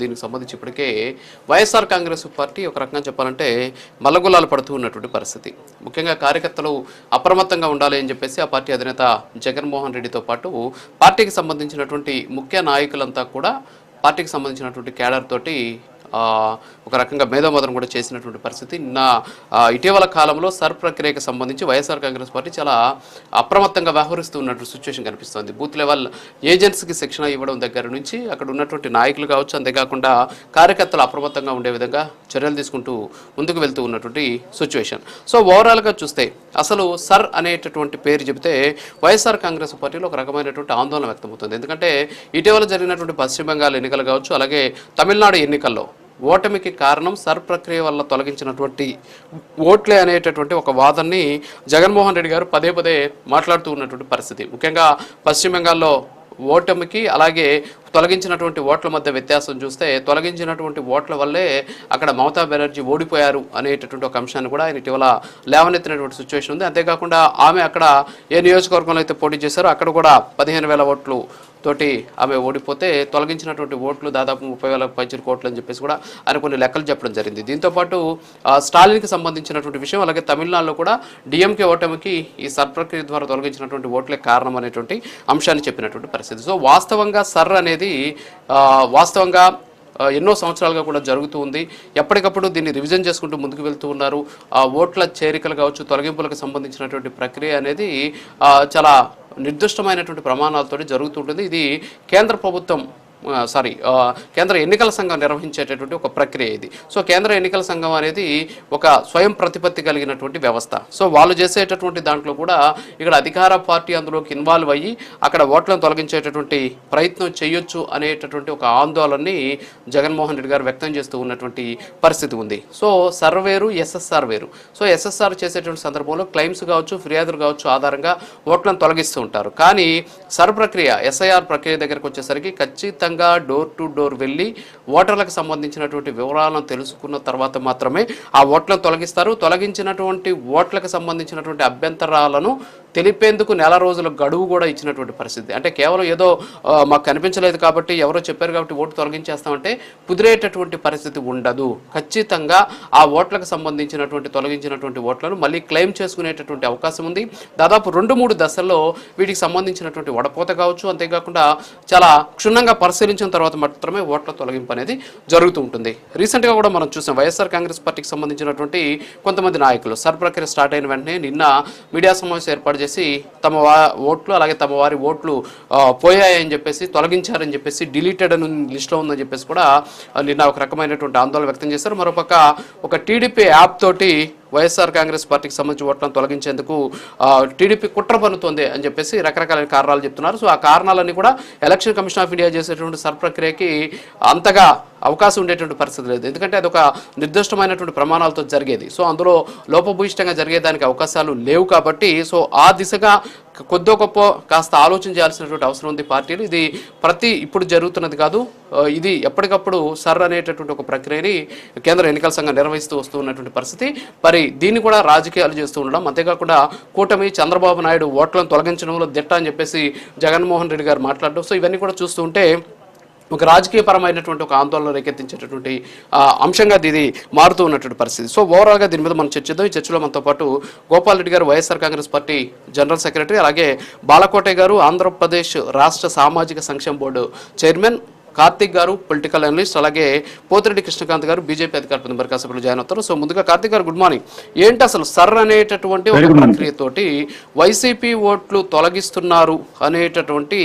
దీనికి సంబంధించి ఇప్పటికే వైఎస్ఆర్ కాంగ్రెస్ పార్టీ ఒక రకంగా చెప్పాలంటే మల్లగుల్లాలు పడుతూ ఉన్నటువంటి పరిస్థితి. ముఖ్యంగా కార్యకర్తలు అప్రమత్తంగా ఉండాలి అని చెప్పేసి ఆ పార్టీ అధినేత జగన్మోహన్ రెడ్డితో పాటు పార్టీకి సంబంధించినటువంటి ముఖ్య నాయకులంతా కూడా పార్టీకి సంబంధించినటువంటి క్యాడర్ తోటి ఒక రకంగా మేధోమథనం కూడా చేసినటువంటి పరిస్థితి. నిన్న ఇటీవల కాలంలో సర్ ప్రక్రియకు సంబంధించి వైఎస్ఆర్ కాంగ్రెస్ పార్టీ చాలా అప్రమత్తంగా వ్యవహరిస్తూ ఉన్నటువంటి సిచ్యువేషన్ కనిపిస్తుంది. బూత్ లెవెల్ ఏజెంట్స్కి శిక్షణ ఇవ్వడం దగ్గర నుంచి అక్కడ ఉన్నటువంటి నాయకులు కావచ్చు, అంతేకాకుండా కార్యకర్తలు అప్రమత్తంగా ఉండే విధంగా చర్యలు తీసుకుంటూ ముందుకు వెళ్తూ ఉన్నటువంటి సిచ్యువేషన్. సో ఓవరాల్గా చూస్తే అసలు సర్ అనేటటువంటి పేరు చెబితే వైఎస్ఆర్ కాంగ్రెస్ పార్టీలో ఒక రకమైనటువంటి ఆందోళన వ్యక్తమవుతుంది. ఎందుకంటే ఇటీవల జరిగినటువంటి పశ్చిమ బెంగాల్ ఎన్నికలు కావచ్చు, అలాగే తమిళనాడు ఎన్నికల్లో ఓటమికి కారణం సర్ ప్రక్రియ వల్ల తొలగించినటువంటి ఓట్లే అనేటటువంటి ఒక వాదనని జగన్మోహన్ రెడ్డి గారు పదే పదే మాట్లాడుతూ ఉన్నటువంటి పరిస్థితి. ముఖ్యంగా పశ్చిమ బెంగాల్లో ఓటమికి అలాగే తొలగించినటువంటి ఓట్ల మధ్య వ్యత్యాసం చూస్తే తొలగించినటువంటి ఓట్ల వల్లే అక్కడ మమతా బెనర్జీ ఓడిపోయారు అనేటటువంటి ఒక అంశాన్ని కూడా ఆయన ఇటీవల లేవనెత్తినటువంటి సిచ్యువేషన్ ఉంది. అంతేకాకుండా ఆమె అక్కడ ఏ నియోజకవర్గంలో అయితే పోటీ చేశారో అక్కడ కూడా 15,000 ఓట్లు తోటి ఆమె ఓడిపోతే తొలగించినటువంటి ఓట్లు దాదాపు 30,000 పైచిలకు ఓట్లు అని చెప్పేసి కూడా ఆయన కొన్ని లెక్కలు చెప్పడం జరిగింది. దీంతోపాటు స్టాలిన్కి సంబంధించినటువంటి విషయం, అలాగే తమిళనాడులో కూడా డిఎంకే ఓటమికి ఈ సర్ ప్రక్రియ ద్వారా తొలగించినటువంటి ఓట్లే కారణం అనేటువంటి అంశాన్ని చెప్పినటువంటి పరిస్థితి. సో వాస్తవంగా సర్ అనేది వాస్తవంగా ఎన్నో సంవత్సరాలుగా కూడా జరుగుతూ ఉంది. ఎప్పటికప్పుడు దీన్ని రివిజన్ చేసుకుంటూ ముందుకు వెళ్తూ ఉన్నారు. ఓట్ల చేరికలు కావచ్చు, తొలగింపులకు సంబంధించినటువంటి ప్రక్రియ అనేది చాలా నిర్దిష్టమైనటువంటి ప్రమాణాలతో జరుగుతుంటుంది. ఇది కేంద్ర ప్రభుత్వం కేంద్ర ఎన్నికల సంఘం నిర్వహించేటటువంటి ఒక ప్రక్రియ ఇది. సో కేంద్ర ఎన్నికల సంఘం అనేది ఒక స్వయం ప్రతిపత్తి కలిగినటువంటి వ్యవస్థ. సో వాళ్ళు చేసేటటువంటి దాంట్లో కూడా ఇక్కడ అధికార పార్టీ అందులోకి ఇన్వాల్వ్ అయ్యి అక్కడ ఓట్లను తొలగించేటటువంటి ప్రయత్నం చేయొచ్చు అనేటటువంటి ఒక ఆందోళనని జగన్మోహన్ రెడ్డి గారు వ్యక్తం చేస్తూ ఉన్నటువంటి పరిస్థితి ఉంది. సో సర్ వేరు, ఎస్ఎస్ఆర్ వేరు. సో ఎస్ఎస్ఆర్ చేసేటువంటి సందర్భంలో క్లెయిమ్స్ కావచ్చు, ఫిర్యాదులు కావచ్చు ఆధారంగా ఓట్లను తొలగిస్తూ ఉంటారు. కానీ సర్ ప్రక్రియ, ఎస్ఐఆర్ ప్రక్రియ దగ్గరకు వచ్చేసరికి ఖచ్చితంగా డోర్ టు డోర్ వెళ్ళి ఓటర్లకు సంబంధించినటువంటి వివరాలను తెలుసుకున్న తర్వాత మాత్రమే ఆ ఓట్లను తొలగిస్తారు. తొలగించినటువంటి ఓట్లకు సంబంధించినటువంటి అభ్యంతరాలను తెలిపేందుకు 1 రోజుల గడువు కూడా ఇచ్చినటువంటి పరిస్థితి. అంటే కేవలం ఏదో మాకు కనిపించలేదు కాబట్టి, ఎవరో చెప్పారు కాబట్టి ఓటు తొలగించేస్తామంటే కుదిరేటటువంటి పరిస్థితి ఉండదు. ఖచ్చితంగా ఆ ఓట్లకు సంబంధించినటువంటి తొలగించినటువంటి ఓట్లను మళ్ళీ క్లెయిమ్ చేసుకునేటటువంటి అవకాశం ఉంది. దాదాపు 2-3 దశల్లో వీటికి సంబంధించినటువంటి వడపోత కావచ్చు, అంతేకాకుండా చాలా క్షుణ్ణంగా పరిశీలించిన తర్వాత మాత్రమే ఓట్ల తొలగింపు అనేది జరుగుతూ ఉంటుంది. రీసెంట్గా కూడా మనం చూసాం వైఎస్ఆర్ కాంగ్రెస్ పార్టీకి సంబంధించినటువంటి కొంతమంది నాయకులు సర్ ప్రక్రియ స్టార్ట్ అయిన వెంటనే నిన్న మీడియా సమావేశం ఏర్పాటు చేసి తమ ఓట్లు అలాగే తమ వారి ఓట్లు పోయాయని చెప్పేసి, తొలగించారని చెప్పేసి, డిలీటెడ్ అని లిస్ట్లో ఉందని చెప్పేసి కూడా నిన్న ఒక రకమైనటువంటి ఆందోళన వ్యక్తం చేశారు. మరోపక్క ఒక టీడీపీ యాప్ తోటి వైఎస్ఆర్ కాంగ్రెస్ పార్టీకి సంబంధించి ఓట్లను తొలగించేందుకు టీడీపీ కుట్ర పన్నుతోంది అని చెప్పేసి రకరకాల కారణాలు చెప్తున్నారు. సో ఆ కారణాలన్నీ కూడా ఎలక్షన్ కమిషన్ ఆఫ్ ఇండియా చేసేటువంటి సర్ ప్రక్రియకి అంతగా అవకాశం ఉండేటువంటి పరిస్థితి లేదు. ఎందుకంటే అది ఒక నిర్దిష్టమైనటువంటి ప్రమాణాలతో జరిగేది. సో అందులో లోపభూయిష్టంగా జరిగేదానికి అవకాశాలు లేవు కాబట్టి సో ఆ దిశగా కొద్దో గొప్ప కాస్త ఆలోచన చేయాల్సినటువంటి అవసరం ఉంది పార్టీలు. ఇది ఇప్పుడు జరుగుతున్నది కాదు, ఇది ఎప్పటికప్పుడు సర్ అనేటటువంటి ఒక ప్రక్రియని కేంద్ర ఎన్నికల సంఘం నిర్వహిస్తూ వస్తూ ఉన్నటువంటి పరిస్థితి. మరి దీన్ని కూడా రాజకీయాలు చేస్తూ ఉండడం, అంతేకాకుండా కూటమి చంద్రబాబు నాయుడు ఓట్లను తొలగించడంలో దిట్ట అని చెప్పేసి జగన్మోహన్ రెడ్డి గారు మాట్లాడడం, సో ఇవన్నీ కూడా చూస్తూ ఉంటే ఒక రాజకీయపరమైనటువంటి ఒక ఆందోళన రేకెత్తించేటటువంటి అంశంగా ఇది మారుతూ ఉన్నటువంటి పరిస్థితి. సో ఓవరాల్గా దీని మీద మనం చర్చిద్దాం. ఈ చర్చలో మనతో పాటు గోపాల్ రెడ్డి గారు, YSR Congress party general secretary, అలాగే బాలకోటే గారు, ఆంధ్రప్రదేశ్ రాష్ట్ర సామాజిక సంక్షేమ బోర్డు చైర్మన్, కార్తిక్ గారు పొలిటికల్ అనలిస్ట్, అలాగే పోతిరెడ్డి కృష్ణకాంత్ గారు బీజేపీ అధికార ప్రతినిధి సభ్యులు జాయిన్ అవుతారు. సో ముందుగా కార్తిక్ గారు గుడ్ మార్నింగ్. ఏంటి అసలు సర్ అనేటటువంటి ఒక ప్రక్రియతోటి వైసీపీ ఓట్లు తొలగిస్తున్నారు అనేటటువంటి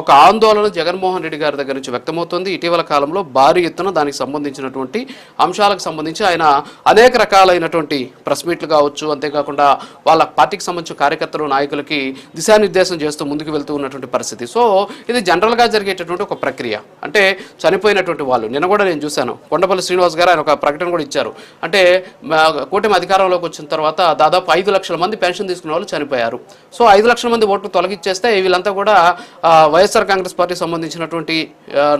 ఒక ఆందోళన జగన్మోహన్ రెడ్డి గారి దగ్గర నుంచి వ్యక్తమవుతుంది. ఇటీవల కాలంలో భారీ ఎత్తున దానికి సంబంధించినటువంటి అంశాలకు సంబంధించి ఆయన అనేక రకాలైనటువంటి ప్రెస్ మీట్లు కావచ్చు, అంతేకాకుండా వాళ్ళ పార్టీకి సంబంధించిన కార్యకర్తలు, నాయకులకి దిశానిర్దేశం చేస్తూ ముందుకు వెళ్తూ ఉన్నటువంటి పరిస్థితి. సో ఇది జనరల్గా జరిగేటటువంటి ఒక ప్రక్రియ. అంటే చనిపోయినటువంటి వాళ్ళు నిన్న కూడా నేను చూశాను, కొండపల్లి శ్రీనివాస్ గారు ఆయన ఒక ప్రకటన కూడా ఇచ్చారు. అంటే కూటమి అధికారంలోకి వచ్చిన తర్వాత దాదాపు 5 లక్షల మంది పెన్షన్ తీసుకునే వాళ్ళు చనిపోయారు. సో 5 లక్షల మంది ఓట్లు తొలగించేస్తే వీళ్ళంతా కూడా వైఎస్ఆర్ కాంగ్రెస్ పార్టీకి సంబంధించినటువంటి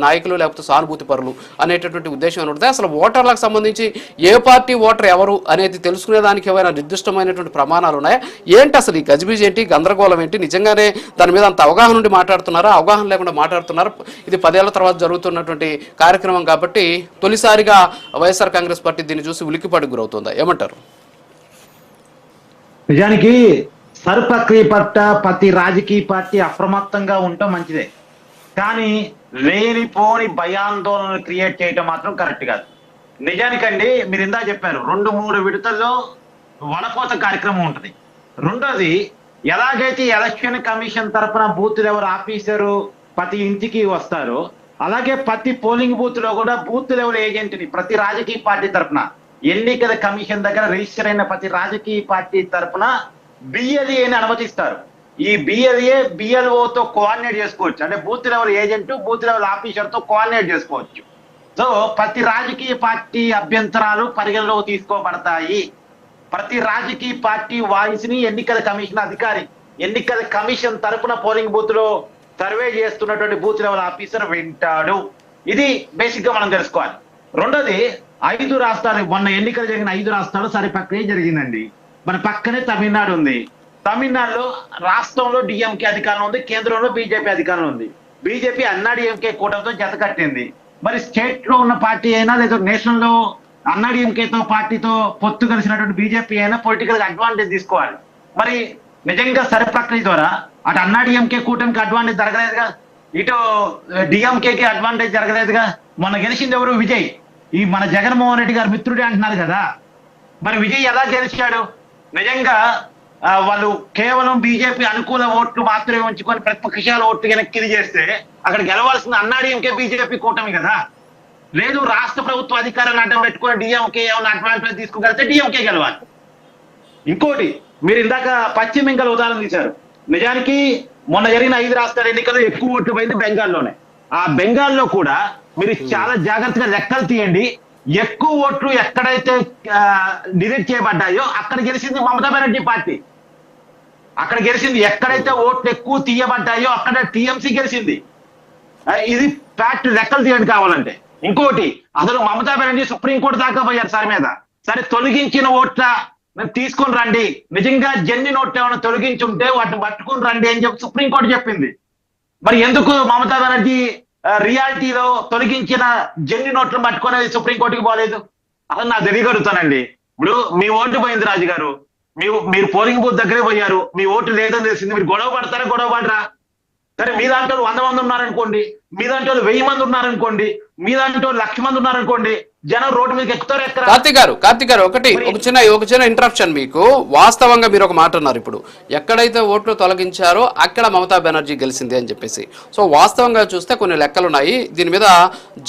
నాయకులు లేకపోతే సానుభూతి పరులు అనేటటువంటి ఉద్దేశం ఉంటుంది. అసలు ఓటర్లకు సంబంధించి ఏ పార్టీ ఓటర్ ఎవరు అనేది తెలుసుకునేదానికి ఏమైనా నిర్దిష్టమైనటువంటి ప్రమాణాలు ఉన్నాయా? ఏంటి అసలు ఈ గజిబిజి ఏంటి, గందరగోళం ఏంటి? నిజంగానే దాని మీద అంత అవగాహన నుండి మాట్లాడుతున్నారా, అవగాహన లేకుండా మాట్లాడుతున్నారా? ఇది 10 ఏళ్ల తర్వాత జరుగుతున్నటువంటి కార్యక్రమం కాబట్టి తొలిసారిగా వైఎస్ఆర్ కాంగ్రెస్ పార్టీ దీన్ని చూసి ఉలిక్కిపాటుకు గురవుతుందా, ఏమంటారు? నిజానికి సర్పక్రియ పట్ల ప్రతి రాజకీయ పార్టీ అప్రమత్తంగా ఉండటం మంచిదే, కానీ లేనిపోని భయాందోళనలు క్రియేట్ చేయటం మాత్రం కరెక్ట్ కాదు. నిజానికండి మీరు ఇందా చెప్పారు 2-3 విడతల్లో వనపోత కార్యక్రమం ఉంటుంది. రెండోది, ఎలాగైతే ఎలక్షన్ కమిషన్ తరఫున బూత్ లెవెల్ ఆఫీసరు ప్రతి ఇంటికి వస్తారో అలాగే ప్రతి పోలింగ్ బూత్ లో కూడా బూత్ లెవెల్ ఏజెంట్ ని ప్రతి రాజకీయ పార్టీ తరఫున ఎన్నికల కమిషన్ దగ్గర రిజిస్టర్ అయిన ప్రతి రాజకీయ పార్టీ తరఫున బిఎల్ఏ అని అనుమతిస్తారు. ఈ బిఎల్ఏ బిఎల్ఓతో కోఆర్డినేట్ చేసుకోవచ్చు, అంటే booth level agent booth level officer తో కోఆర్డినేట్ చేసుకోవచ్చు. సో ప్రతి రాజకీయ పార్టీ అభ్యంతరాలు పరిగణలోకి తీసుకోబడతాయి. ప్రతి రాజకీయ పార్టీ వాయిస్ ని ఎన్నికల కమిషన్ అధికారి ఎన్నికల కమిషన్ తరఫున పోలింగ్ బూత్ లో సర్వే చేస్తున్నటువంటి బూత్ లెవెల్ ఆఫీసర్ వింటాడు. ఇది బేసిక్ గా మనం తెలుసుకోవాలి. రెండోది, 5 రాష్ట్రాలు మొన్న ఎన్నికలు జరిగిన 5 రాష్ట్రాలు సరిపక్కనే జరిగిందండి. మన పక్కనే తమిళనాడు ఉంది. తమిళనాడులో రాష్ట్రంలో డిఎంకే అధికారం ఉంది, కేంద్రంలో బీజేపీ అధికారం ఉంది. బీజేపీ అన్నాడీఎంకే కూటమితో జత కట్టింది. మరి స్టేట్ లో ఉన్న పార్టీ అయినా లేదా నేషనల్ లో అన్నాడీఎంకేతో పార్టీతో పొత్తు కలిసినటువంటి బీజేపీ అయినా పొలిటికల్ అడ్వాంటేజ్ తీసుకోవాలి. మరి నిజంగా సరిప్రక్రియ ద్వారా అటు అన్నాడీఎంకే కూటమికి అడ్వాంటేజ్ జరగలేదుగా, ఇటు డిఎంకేకి అడ్వాంటేజ్ జరగలేదుగా. మొన్న గెలిచింది ఎవరు? విజయ్. ఈ మన జగన్మోహన్ రెడ్డి గారు మిత్రుడే అంటున్నారు కదా. మరి విజయ్ ఎలా గెలిచాడు? నిజంగా వాళ్ళు కేవలం బీజేపీ అనుకూల ఓట్లు మాత్రమే ఉంచుకొని ప్రతిపక్షాల ఓట్లు వెనక్కి చేస్తే అక్కడ గెలవాల్సిన అన్నాడీఎంకే బీజేపీ కూటమి కదా. లేదు, రాష్ట్ర ప్రభుత్వ అధికారాన్ని అడ్డం పెట్టుకుని డిఎంకే ఏమైనా అడ్వాంటేజ్ తీసుకోగలిగితే డిఎంకే గెలవాలి. ఇంకోటి, మీరు ఇందాక పశ్చిమ బెంగాల్ ఉదాహరణ తీశారు. నిజానికి మొన్న జరిగిన 5 రాష్ట్రాల ఎన్నికల్లో ఎక్కువ ఓట్లు పోయింది బెంగాల్లోనే. ఆ బెంగాల్లో కూడా మీరు చాలా జాగ్రత్తగా లెక్కలు తీయండి. ఎక్కువ ఓట్లు ఎక్కడైతే డిలీట్ చేయబడ్డాయో అక్కడ గెలిచింది మమతా బెనర్జీ పార్టీ. అక్కడ గెలిచింది. ఎక్కడైతే ఓట్లు ఎక్కువ తీయబడ్డాయో అక్కడ టీఎంసీ గెలిచింది. ఇది ఫ్యాక్ట్, లెక్కలు తీయండి కావాలంటే. ఇంకోటి, అసలు మమతా బెనర్జీ సుప్రీంకోర్టు దాకా పోయారు సార్ మీద. సరే, తొలగించిన ఓట్ల తీసుకుని రండి, నిజంగా జెన్యున్ ఓట్లు ఏమైనా తొలగించి ఉంటే వాటిని పట్టుకుని రండి అని చెప్పి సుప్రీంకోర్టు చెప్పింది. మరి ఎందుకు మమతా బెనర్జీ రియాలిటీలో తొలగించిన జెన్యున్ ఓట్లను పట్టుకునేది సుప్రీంకోర్టుకి పోలేదు? అసలు నాకు తెలియగలుగుతానండి. ఇప్పుడు మీ ఓటు పోయింది రాజు గారు, మీరు పోలింగ్ బూత్ దగ్గరే పోయారు, మీ ఓటు లేదని తెలిసింది, మీరు గొడవ పడతారా గొడవ పడరా? సరే, మీ దాంట్లో 100 మంది ఉన్నారనుకోండి, మీ దాంట్లో 1000 మంది ఉన్నారనుకోండి, మీ దాంట్లో 1,00,000 మంది ఉన్నారనుకోండి, జనం రోడ్డు మీదకి ఎక్కుతారు ఎక్కడ? కార్తీక్ గారు ఒక చిన్న ఇంటరప్షన్. మీకు వాస్తవంగా మీరు ఒక మాట అన్నారు, ఇప్పుడు ఎక్కడైతే ఓట్లు తొలగించారో అక్కడ మమతా బెనర్జీ గెలిచింది అని చెప్పేసి. సో వాస్తవంగా చూస్తే కొన్ని లెక్కలు ఉన్నాయి. దీని మీద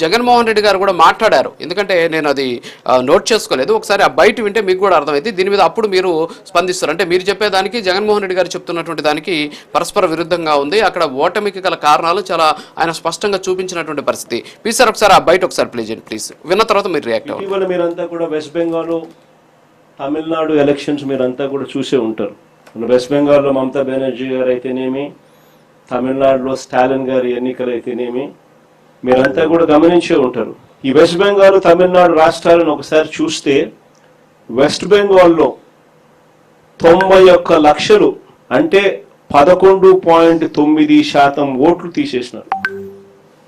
జగన్మోహన్ రెడ్డి గారు కూడా మాట్లాడారు. ఎందుకంటే నేను అది నోట్ చేసుకోలేదు, ఒకసారి ఆ బయట వింటే మీకు కూడా అర్థమైంది. దీని మీద అప్పుడు మీరు స్పందిస్తారు. అంటే మీరు చెప్పేదానికి జగన్మోహన్ రెడ్డి గారు చెప్తున్నటువంటి దానికి పరస్పర విరుద్ధంగా ఉంది. అక్కడ ఓటమికి గల కారణాలు చాలా ఆయన స్పష్టంగా చూపించినటువంటి పరిస్థితి. ప్లీజ్ సార్ ఒకసారి ఆ బయట ఒకసారి ప్లీజ్ విన్న తర్వాత మీరు రియాక్ట్ అవ్వండి. ఇటీవల మీరంతా కూడా వెస్ట్ బెంగాల్, తమిళనాడు ఎలక్షన్స్ మీరంతా కూడా చూసే ఉంటారు. వెస్ట్ బెంగాల్లో మమతా బెనర్జీ గారు అయితేనేమి, తమిళనాడులో స్టాలిన్ గారి ఎన్నికలు అయితేనేమి మీరంతా కూడా గమనించే ఉంటారు. ఈ వెస్ట్ బెంగాల్, తమిళనాడు రాష్ట్రాలను ఒకసారి చూస్తే వెస్ట్ బెంగాల్లో 91 లక్షలు అంటే 11.9% ఓట్లు తీసేసినారు.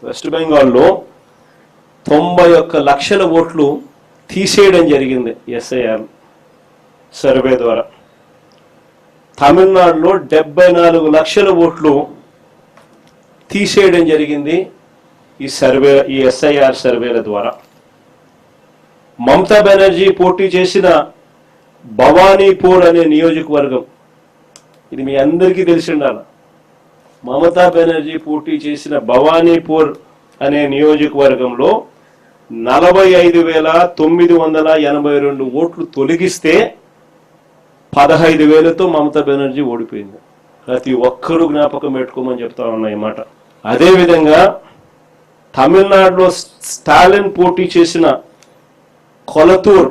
వెస్ట్ బెంగాల్లో 91 లక్షల ఓట్లు తీసేయడం జరిగింది ఎస్ఐఆర్ సర్వే ద్వారా. తమిళనాడులో 74 లక్షల ఓట్లు తీసేయడం జరిగింది ఈ ఎస్ఐఆర్ సర్వేల ద్వారా. మమతా బెనర్జీ పోటీ చేసిన భవానీపూర్ అనే నియోజకవర్గం, ఇది మీ అందరికీ తెలిసి ఉండాలి. మమతా బెనర్జీ పోటీ చేసిన భవానీపూర్ అనే నియోజకవర్గంలో 45,982 ఓట్లు తొలగిస్తే 15,000తో మమతా బెనర్జీ ఓడిపోయింది. ప్రతి ఒక్కరూ జ్ఞాపకం పెట్టుకోమని చెప్తా ఉన్నా ఈ మాట. అదేవిధంగా తమిళనాడులో స్టాలిన్ పోటీ చేసిన కొలతూర్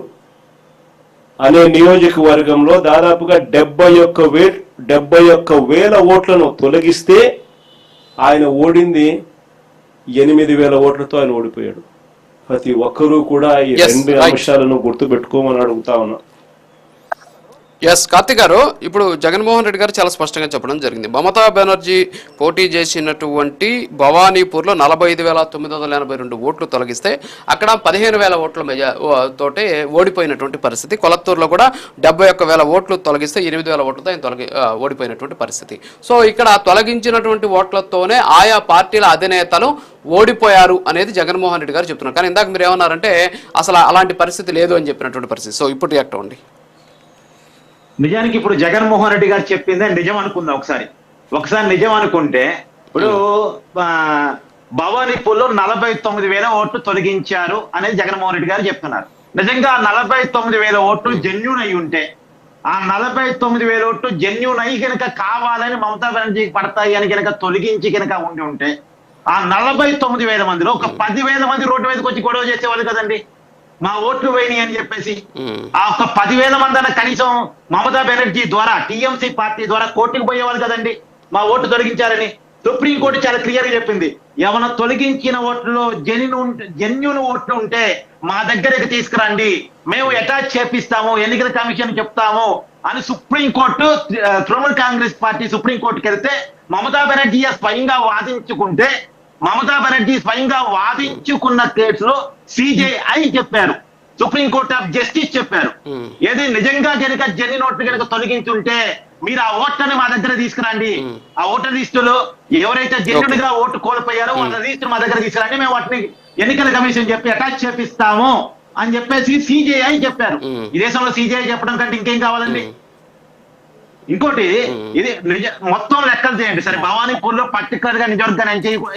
అనే నియోజకవర్గంలో దాదాపుగా 71,000 ఓట్లను తొలగిస్తే ఆయన ఓడింది 8,000 ఓట్లతో ఆయన ఓడిపోయాడు. ప్రతి ఒక్కరూ కూడా ఈ 2 అంశాలను గుర్తుపెట్టుకోమని అడుగుతా ఉన్నా. ఎస్ కార్తిక్ గారు, ఇప్పుడు జగన్మోహన్ రెడ్డి గారు చాలా స్పష్టంగా చెప్పడం జరిగింది. మమతా బెనర్జీ పోటీ చేసినటువంటి భవానీపూర్లో 45,982 ఓట్లు తొలగిస్తే అక్కడ 15,000 ఓట్ల తోటే ఓడిపోయినటువంటి పరిస్థితి. కొలత్తూరులో కూడా 71,000 ఓట్లు తొలగిస్తే 8,000 ఓట్లతో ఆయన ఓడిపోయినటువంటి పరిస్థితి. సో ఇక్కడ తొలగించినటువంటి ఓట్లతోనే ఆయా పార్టీల అధినేతలు ఓడిపోయారు అనేది జగన్మోహన్ రెడ్డి గారు చెప్తున్నారు. కానీ ఇందాక మీరు ఏమన్నారంటే అసలు అలాంటి పరిస్థితి లేదు అని చెప్పినటువంటి పరిస్థితి. సో ఇప్పుడు రియాక్ట్ అవ్వండి. నిజానికి ఇప్పుడు జగన్మోహన్ రెడ్డి గారు చెప్పిందే నిజం అనుకుందాం. ఒకసారి నిజం అనుకుంటే ఇప్పుడు భవానీపూర్లో 49,000 ఓట్లు తొలగించారు అనేది జగన్మోహన్ రెడ్డి గారు చెప్తున్నారు. నిజంగా 49,000 ఓట్లు జెన్యూన్ అయి ఉంటే, ఆ 49,000 ఓట్లు జెన్యూన్ అయి కనుక కావాలని మమతా బెనర్జీకి పడతాయి అని కనుక తొలగించి కనుక ఉంటే ఆ 49,000 మందిలో ఒక 10,000 మంది రోడ్డు మీదకి వచ్చి గొడవ చేసేవాళ్ళు కదండి, మా ఓట్లు పోయినాయి అని చెప్పేసి. ఆ ఒక 10,000 మంది అన్న కనీసం మమతా బెనర్జీ ద్వారా, టీఎంసీ పార్టీ ద్వారా కోర్టుకు పోయేవాళ్ళు కదండి, మా ఓటు తొలగించారని. సుప్రీంకోర్టు చాలా క్లియర్ గా చెప్పింది, ఏమైనా తొలగించిన ఓట్లలో జెన్యూన్ ఓట్లు ఉంటే మా దగ్గరికి తీసుకురండి, మేము అటాచ్ చేపిస్తాము, ఎన్నికల కమిషన్ చెప్తాము అని సుప్రీంకోర్టు, తృణమూల్ కాంగ్రెస్ పార్టీ సుప్రీంకోర్టుకి వెళ్తే మమతా బెనర్జీ స్వయంగా వాదించుకున్న కేసులో సిజేఐ చెప్పారు, సుప్రీంకోర్టు ఆఫ్ జస్టిస్ చెప్పారు, ఏది నిజంగా కనుక జెన్యూన్ ఓట్లు కనుక తొలగించుంటే మీరు ఆ ఓట్లని మా దగ్గర తీసుకురండి, ఆ ఓటర్ లిస్టులో ఎవరైతే జెన్యూన్ గా ఓటు కోల్పోయారో వాళ్ళ లిస్టు మా దగ్గర తీసుకురండి, మేము వాటిని ఎన్నికల కమిషన్ చెప్పి అటాచ్ చేపిస్తాము అని చెప్పేసి సిజేఐ చెప్పారు. ఈ దేశంలో సిజేఐ చెప్పడం కంటే ఇంకేం కావాలండి? ఇంకోటి, ఇది మొత్తం లెక్కలు చేయండి. సరే, భవానీపూర్ లో పర్టికులర్ గా నిజవర్గాన్ని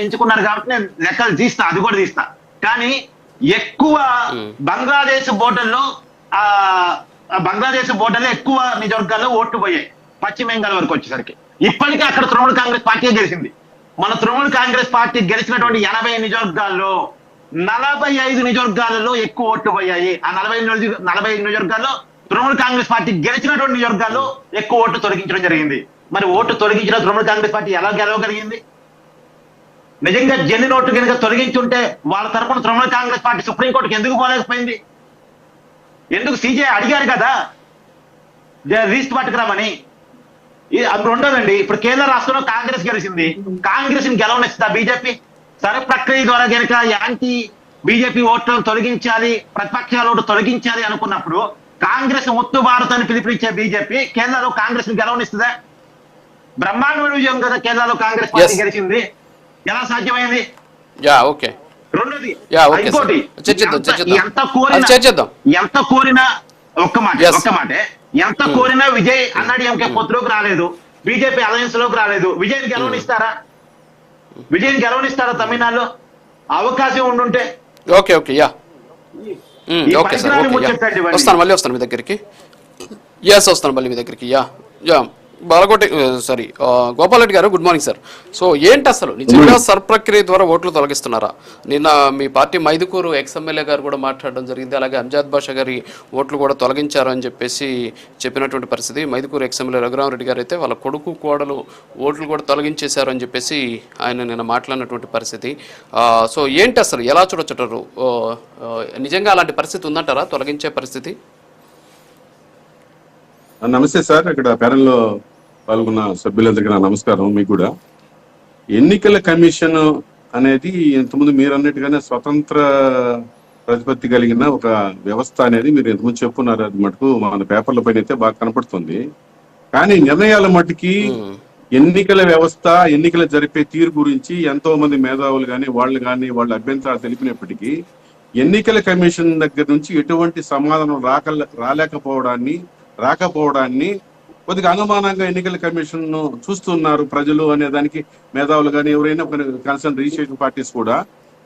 ఎంచుకున్నారు కాబట్టి నేను లెక్కలు తీస్తా, అది కూడా తీస్తా. కానీ ఎక్కువ బంగ్లాదేశ్ బోర్డర్లో ఎక్కువ నిజవర్గాల్లో ఓట్లు పోయాయి పశ్చిమ బెంగాల్ వరకు వచ్చేసరికి. ఇప్పటికీ అక్కడ తృణమూల్ కాంగ్రెస్ పార్టీ గెలిచింది. మన తృణమూల్ కాంగ్రెస్ పార్టీ గెలిచినటువంటి 80 నిజవర్గాల్లో 45 నిజవర్గాలలో ఎక్కువ ఓట్లు పోయాయి. ఆ 45 నిజవర్గాల్లో తృణమూల్ కాంగ్రెస్ పార్టీ గెలిచినటువంటి నియోజకవర్గాల్లో ఎక్కువ ఓట్లు తొలగించడం జరిగింది. మరి ఓటు తొలగించిన తృణమూల్ కాంగ్రెస్ పార్టీ ఎలా గెలవగలిగింది? నిజంగా జెన్యూన్ ఓట్లు కనుక తొలగించుంటే వాళ్ళ తరఫున తృణమూల్ కాంగ్రెస్ పార్టీ సుప్రీంకోర్టుకి ఎందుకు పోలేకపోయింది? ఎందుకు? సిజే అడిగారు కదా లిస్ట్ పట్టుకురామని. రెండోదండి, ఇప్పుడు కేంద్ర రాష్ట్రంలో కాంగ్రెస్ గెలిచింది, కాంగ్రెస్ ని గెలవనిస్తుందా బీజేపీ? సరే, ప్రక్రియ ద్వారా కనుక యాంటీ బీజేపీ ఓట్లను తొలగించాలి, ప్రతిపక్షాల ఓటు తొలగించాలి అనుకున్నప్పుడు కాంగ్రెస్ ముత్తు భారత్ అని పిలుపునిచ్చే బీజేపీ కేంద్రంలో కాంగ్రెస్ ని గెలవనిస్తుందా? బ్రహ్మాండ విజయం కదా కేంద్రంలో కాంగ్రెస్ పార్టీ గెలిచింది, ఎలా సాధ్యమైంది? రెండోది, ఇంకోటి, ఎంత కోరినా ఒక్క మాటే ఎంత కోరినా విజయ్ అన్నాడీఎంకే పొత్తులోకి రాలేదు, బీజేపీ అలయన్స్ లోకి రాలేదు. విజయ్ గెలవనిస్తారా? తమిళనాడులో అవకాశం ఉండుంటే? వస్తాను మీ దగ్గరికి. వస్తాను మళ్ళీ మీ దగ్గరికి. బాలకోటి సారీ గోపాల్ రెడ్డి గారు, గుడ్ మార్నింగ్ సార్. సో ఏంటి అసలు నిజంగా సర్ప్రక్రియ ద్వారా ఓట్లు తొలగిస్తున్నారా? నిన్న మీ పార్టీ మైదుకూరు ఎక్స్ఎమ్మెల్యే గారు కూడా మాట్లాడడం జరిగింది, అలాగే అంజాద్ బాషా గారి ఓట్లు కూడా తొలగించారు అని చెప్పినటువంటి పరిస్థితి. మైదుకూరు ఎక్స్ఎమ్మెల్యే రఘురామరెడ్డి గారు అయితే వాళ్ళ కొడుకు కోడలు ఓట్లు కూడా తొలగించేశారు అని చెప్పేసి ఆయన నిన్న మాట్లాడినటువంటి పరిస్థితి. సో ఏంటి అసలు ఎలా చూడొచ్చటారు? నిజంగా అలాంటి పరిస్థితి ఉందంటారా, తొలగించే పరిస్థితి? నమస్తే సార్, ఇక్కడ ప్యానెల్లో పాల్గొన్న సభ్యులందరికీ నా నమస్కారం. మీకు కూడా ఎన్నికల కమిషన్ అనేది ఇంతకుముందు మీరు అన్నట్టుగానే స్వతంత్ర ప్రతిపత్తి కలిగిన ఒక వ్యవస్థ అనేది మీరు ఇంతకుముందు చెప్పున్నారు. అది మటుకు మన పేపర్ల పైన అయితే బాగా కనపడుతుంది. కానీ నిర్ణయాల మటుకి ఎన్నికల వ్యవస్థ, ఎన్నికల జరిపే తీరు గురించి ఎంతో మంది మేధావులు కానీ వాళ్ళ అభ్యంతరాలు తెలిపినప్పటికీ ఎన్నికల కమిషన్ దగ్గర నుంచి ఎటువంటి సమాధానం రాకపోవడాన్ని కొద్దిగా అనుమానంగా ఎన్నికల కమిషన్ ను చూస్తున్నారు ప్రజలు అనే దానికి మేధావులు కానీ ఎవరైనా కన్సర్న్ రిజిస్ట్రేషన్ పార్టీస్ కూడా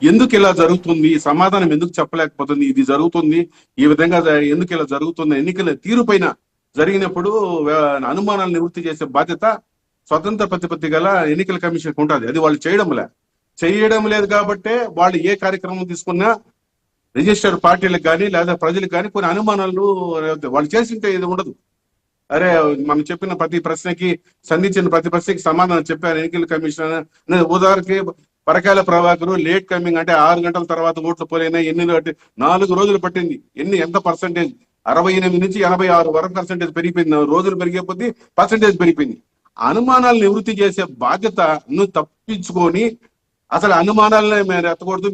ఎందుకు ఇలా జరుగుతుంది, సమాధానం ఎందుకు చెప్పలేకపోతుంది, ఇది జరుగుతుంది, ఈ విధంగా ఎందుకు ఇలా జరుగుతుంది, ఎన్నికల తీరు పైన జరిగినప్పుడు అనుమానాలు నివృత్తి చేసే బాధ్యత స్వతంత్ర ప్రతిపత్తి గల ఎన్నికల కమిషన్ ఉంటుంది. అది వాళ్ళు చేయడం లేదు కాబట్టే వాళ్ళు ఏ కార్యక్రమం తీసుకున్నా రిజిస్టర్డ్ పార్టీలకు కానీ లేదా ప్రజలకు కానీ కొన్ని అనుమానాలు వాళ్ళు చేసింటే ఇది ఉండదు. అరే మనం చెప్పిన సంధించిన ప్రతి ప్రశ్నకి సమాధానం చెప్పారు ఎన్నికల కమిషన్. ఉదాహరణకి పరకాల ప్రభాకర్ లేట్ కమింగ్ అంటే 6 గంటల తర్వాత ఓట్లు పోలైనా 4 రోజులు పట్టింది. ఎంత పర్సంటేజ్ 68 నుంచి 86 వరకు పర్సెంటేజ్ పెరిగిపోయింది. రోజులు పెరిగే కొద్దీ పర్సెంటేజ్ పెరిగిపోయింది. అనుమానాలు నివృత్తి చేసే బాధ్యతను తప్పించుకొని అసలు అనుమానాలనే మేము ఎత్తకూడదు,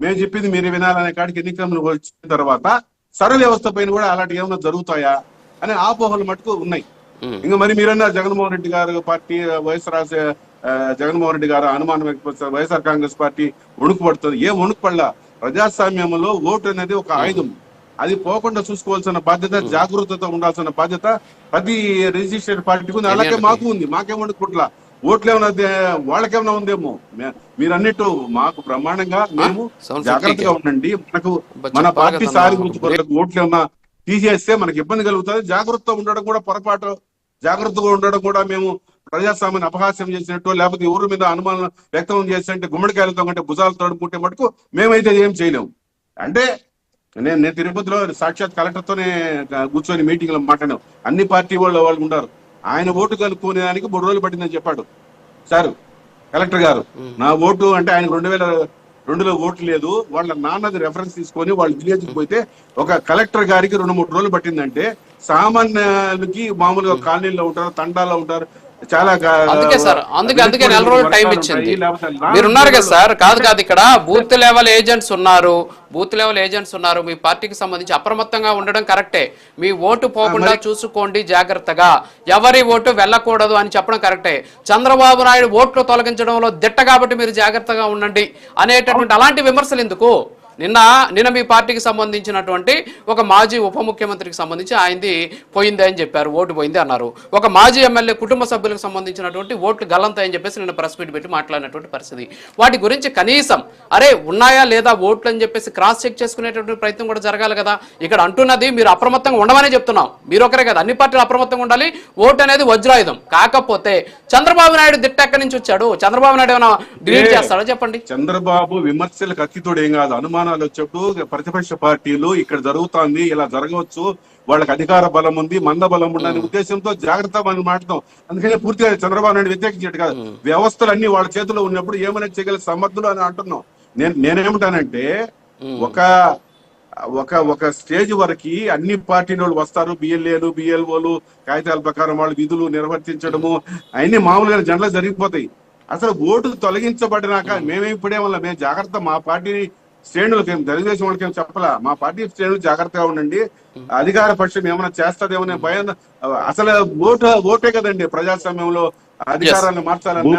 మేము చెప్పింది మీరు వినాలనే కాడికి ఎన్నికలు వచ్చిన తర్వాత సర్వ వ్యవస్థ పైన కూడా అలాంటి ఏమైనా జరుగుతాయా అనే ఆపోహలు మటుకు ఉన్నాయి. ఇంకా మరి మీరన్నారు జగన్మోహన్ రెడ్డి గారు పార్టీ జగన్మోహన్ రెడ్డి గారు అనుమానం వ్యక్తపరుస్తారు, వైఎస్ఆర్ కాంగ్రెస్ పార్టీ వణుకు పడుతుంది. ఏం వణుకు పడలా. ప్రజాస్వామ్యంలో ఓటు అనేది ఒక ఆయుధం. అది పోకుండా చూసుకోవాల్సిన బాధ్యత, జాగరూకతతో ఉండాల్సిన బాధ్యత ప్రతి రిజిస్టర్డ్ పార్టీకి ఉంది. అలాగే మాకు ఉంది. మాకేం వణుకుట్లా. ఓట్లు ఏమైనా వాళ్ళకేమైనా ఉందేమో. మీరు అన్నట్టు మాకు బ్రహ్మాండంగా మేము జాగ్రత్తగా ఉండండి. మన పార్టీ సాధించు ఓట్లు ఏమన్నా తీసేస్తే మనకి ఇబ్బంది కలుగుతుంది. జాగ్రత్తగా ఉండడం కూడా పొరపాటు. జాగ్రత్తగా ఉండడం కూడా మేము ప్రజాస్వామ్యాన్ని అపహాస్యం చేసినట్టు, లేకపోతే ఊరి మీద అనుమానం వ్యక్తం చేసినట్టు గుమ్మడికాయలతో కంటే భుజాలు తడుపుకుంటే మటుకు మేమైతే ఏం చేయలేము. అంటే నేను తిరుపతిలో సాక్షాత్ కలెక్టర్తోనే కూర్చొని మీటింగ్ లో మాట్లాడాను. అన్ని పార్టీ వాళ్ళు ఉన్నారు. ఆయన ఓటు కనుక్కునేదానికి 3 రోజులు పట్టిందని చెప్పాడు సార్ కలెక్టర్ గారు. నా ఓటు అంటే ఆయన 2002లో ఓటు లేదు, వాళ్ళ నాన్నది రెఫరెన్స్ తీసుకొని వాళ్ళు విలేజ్కి పోతే ఒక కలెక్టర్ గారికి 2-3 రోజులు పట్టిందంటే సామాన్యులకి మామూలుగా కాలనీలో ఉంటారు, తండాల్లో ఉంటారు, చాలా అందుకే సార్ అందుకే నెల రోజులు టైం ఇచ్చింది. మీరున్నారు కదా సార్. కాదు ఇక్కడ బూత్ లెవెల్ ఏజెంట్స్ ఉన్నారు. మీ పార్టీకి సంబంధించి అప్రమత్తంగా ఉండడం కరెక్టే. మీ ఓటు పోకుండా చూసుకోండి జాగ్రత్తగా, ఎవరి ఓటు వెళ్ళకూడదు అని చెప్పడం కరెక్టే. చంద్రబాబు నాయుడు ఓట్లు తొలగించడంలో దిట్ట కాబట్టి మీరు జాగ్రత్తగా ఉండండి అనేటటువంటి అలాంటి విమర్శలు ఎందుకు? నిన్న మీ పార్టీకి సంబంధించినటువంటి ఒక మాజీ ఉప ముఖ్యమంత్రికి సంబంధించి ఆయనది పోయింది అని చెప్పారు, ఓటు పోయింది అన్నారు. ఒక మాజీ ఎమ్మెల్యే కుటుంబ సభ్యులకు సంబంధించినటువంటి ఓట్లు గల్లంతాయని చెప్పేసి నిన్న ప్రెస్ మీట్ పెట్టి మాట్లాడినటువంటి పరిస్థితి. వాటి గురించి కనీసం ఉన్నాయా లేదా ఓట్లు అని చెప్పేసి క్రాస్ చెక్ చేసుకునేటువంటి ప్రయత్నం కూడా జరగాలి కదా. ఇక్కడ అంటున్నది మీరు అప్రమత్తంగా ఉండమనే చెప్తున్నాం. మీరు ఒకరే కదా, అన్ని పార్టీలు అప్రమత్తంగా ఉండాలి. ఓటు అనేది వజ్రాయుధం. కాకపోతే చంద్రబాబు నాయుడు దిట్ట ఎక్కడి నుంచి వచ్చాడు? చంద్రబాబు నాయుడు ఏమైనా డిలీట్ చేస్తాడో చెప్పండి. చంద్రబాబు విమర్శలకు అతితోడు ఏం కాదు. అనుమానాలు వచ్చేప్పుడు ప్రతిపక్ష పార్టీలు ఇక్కడ జరుగుతోంది, ఇలా జరగవచ్చు, వాళ్ళకి అధికార బలం ఉంది, మంద బలం ఉండని ఉద్దేశంతో జాగ్రత్త మనం మాట్లాడతాం. అందుకనే పూర్తిగా చంద్రబాబు నాయుడు వ్యతిరేకించేట్టు కాదు. వ్యవస్థలు అన్ని వాళ్ళ చేతిలో ఉన్నప్పుడు ఏమైనా చేయగల సమర్థులు అని అంటున్నాం. నేనేమిటానంటే ఒక స్టేజ్ వరకు అన్ని పార్టీల వాళ్ళు వస్తారు, బిఎల్ఏలు బిఎల్ఓలు కాగితాల ప్రకారం వాళ్ళు విధులు నిర్వర్తించడము అన్ని మామూలుగా జనరల్ జరిగిపోతాయి. అసలు ఓటు తొలగించబడినాక ఇప్పుడేమన్నా మేము జాగ్రత్త, మా పార్టీ శ్రేణులకి తెలుగుదేశం వాళ్ళకి ఏం చెప్పలా, మా పార్టీ శ్రేణులు జాగ్రత్తగా ఉండండి, అధికార పక్షం ఏమైనా చేస్తుందేమో భయం. అసలు ఓటే కదండి ప్రజాస్వామ్యంలో అధికారాన్ని మార్చాలని.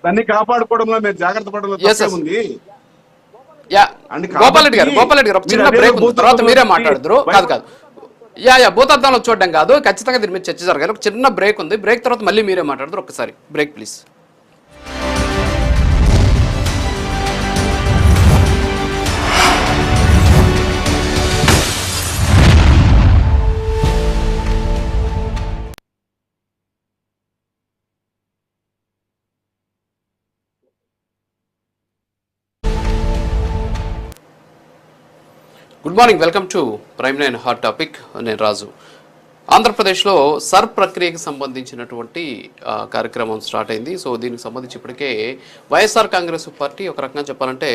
దాన్ని కాపాడుకోవడంలో మేము జాగ్రత్త పడడంలో తప్పే ఉంది. గోపాల్ రెడ్డి గారు చిన్న బ్రేక్ తర్వాత మీరే మాట్లాడుతున్నారు. కాదు భూతార్థంలో చూడడం కాదు, ఖచ్చితంగా దీని మీద చర్చ జరగాలి. ఒక చిన్న బ్రేక్ ఉంది, బ్రేక్ తర్వాత మళ్ళీ మీరే మాట్లాడుతారు. ఒకసారి break please. Good morning, welcome to prime 9 hot topic. నేను రాజు. ఆంధ్రప్రదేశ్లో సర్ ప్రక్రియకి సంబంధించినటువంటి కార్యక్రమం స్టార్ట్ అయింది. సో దీనికి సంబంధించి ఇప్పటికే వైఎస్ఆర్ కాంగ్రెస్ పార్టీ ఒక రకంగా చెప్పాలంటే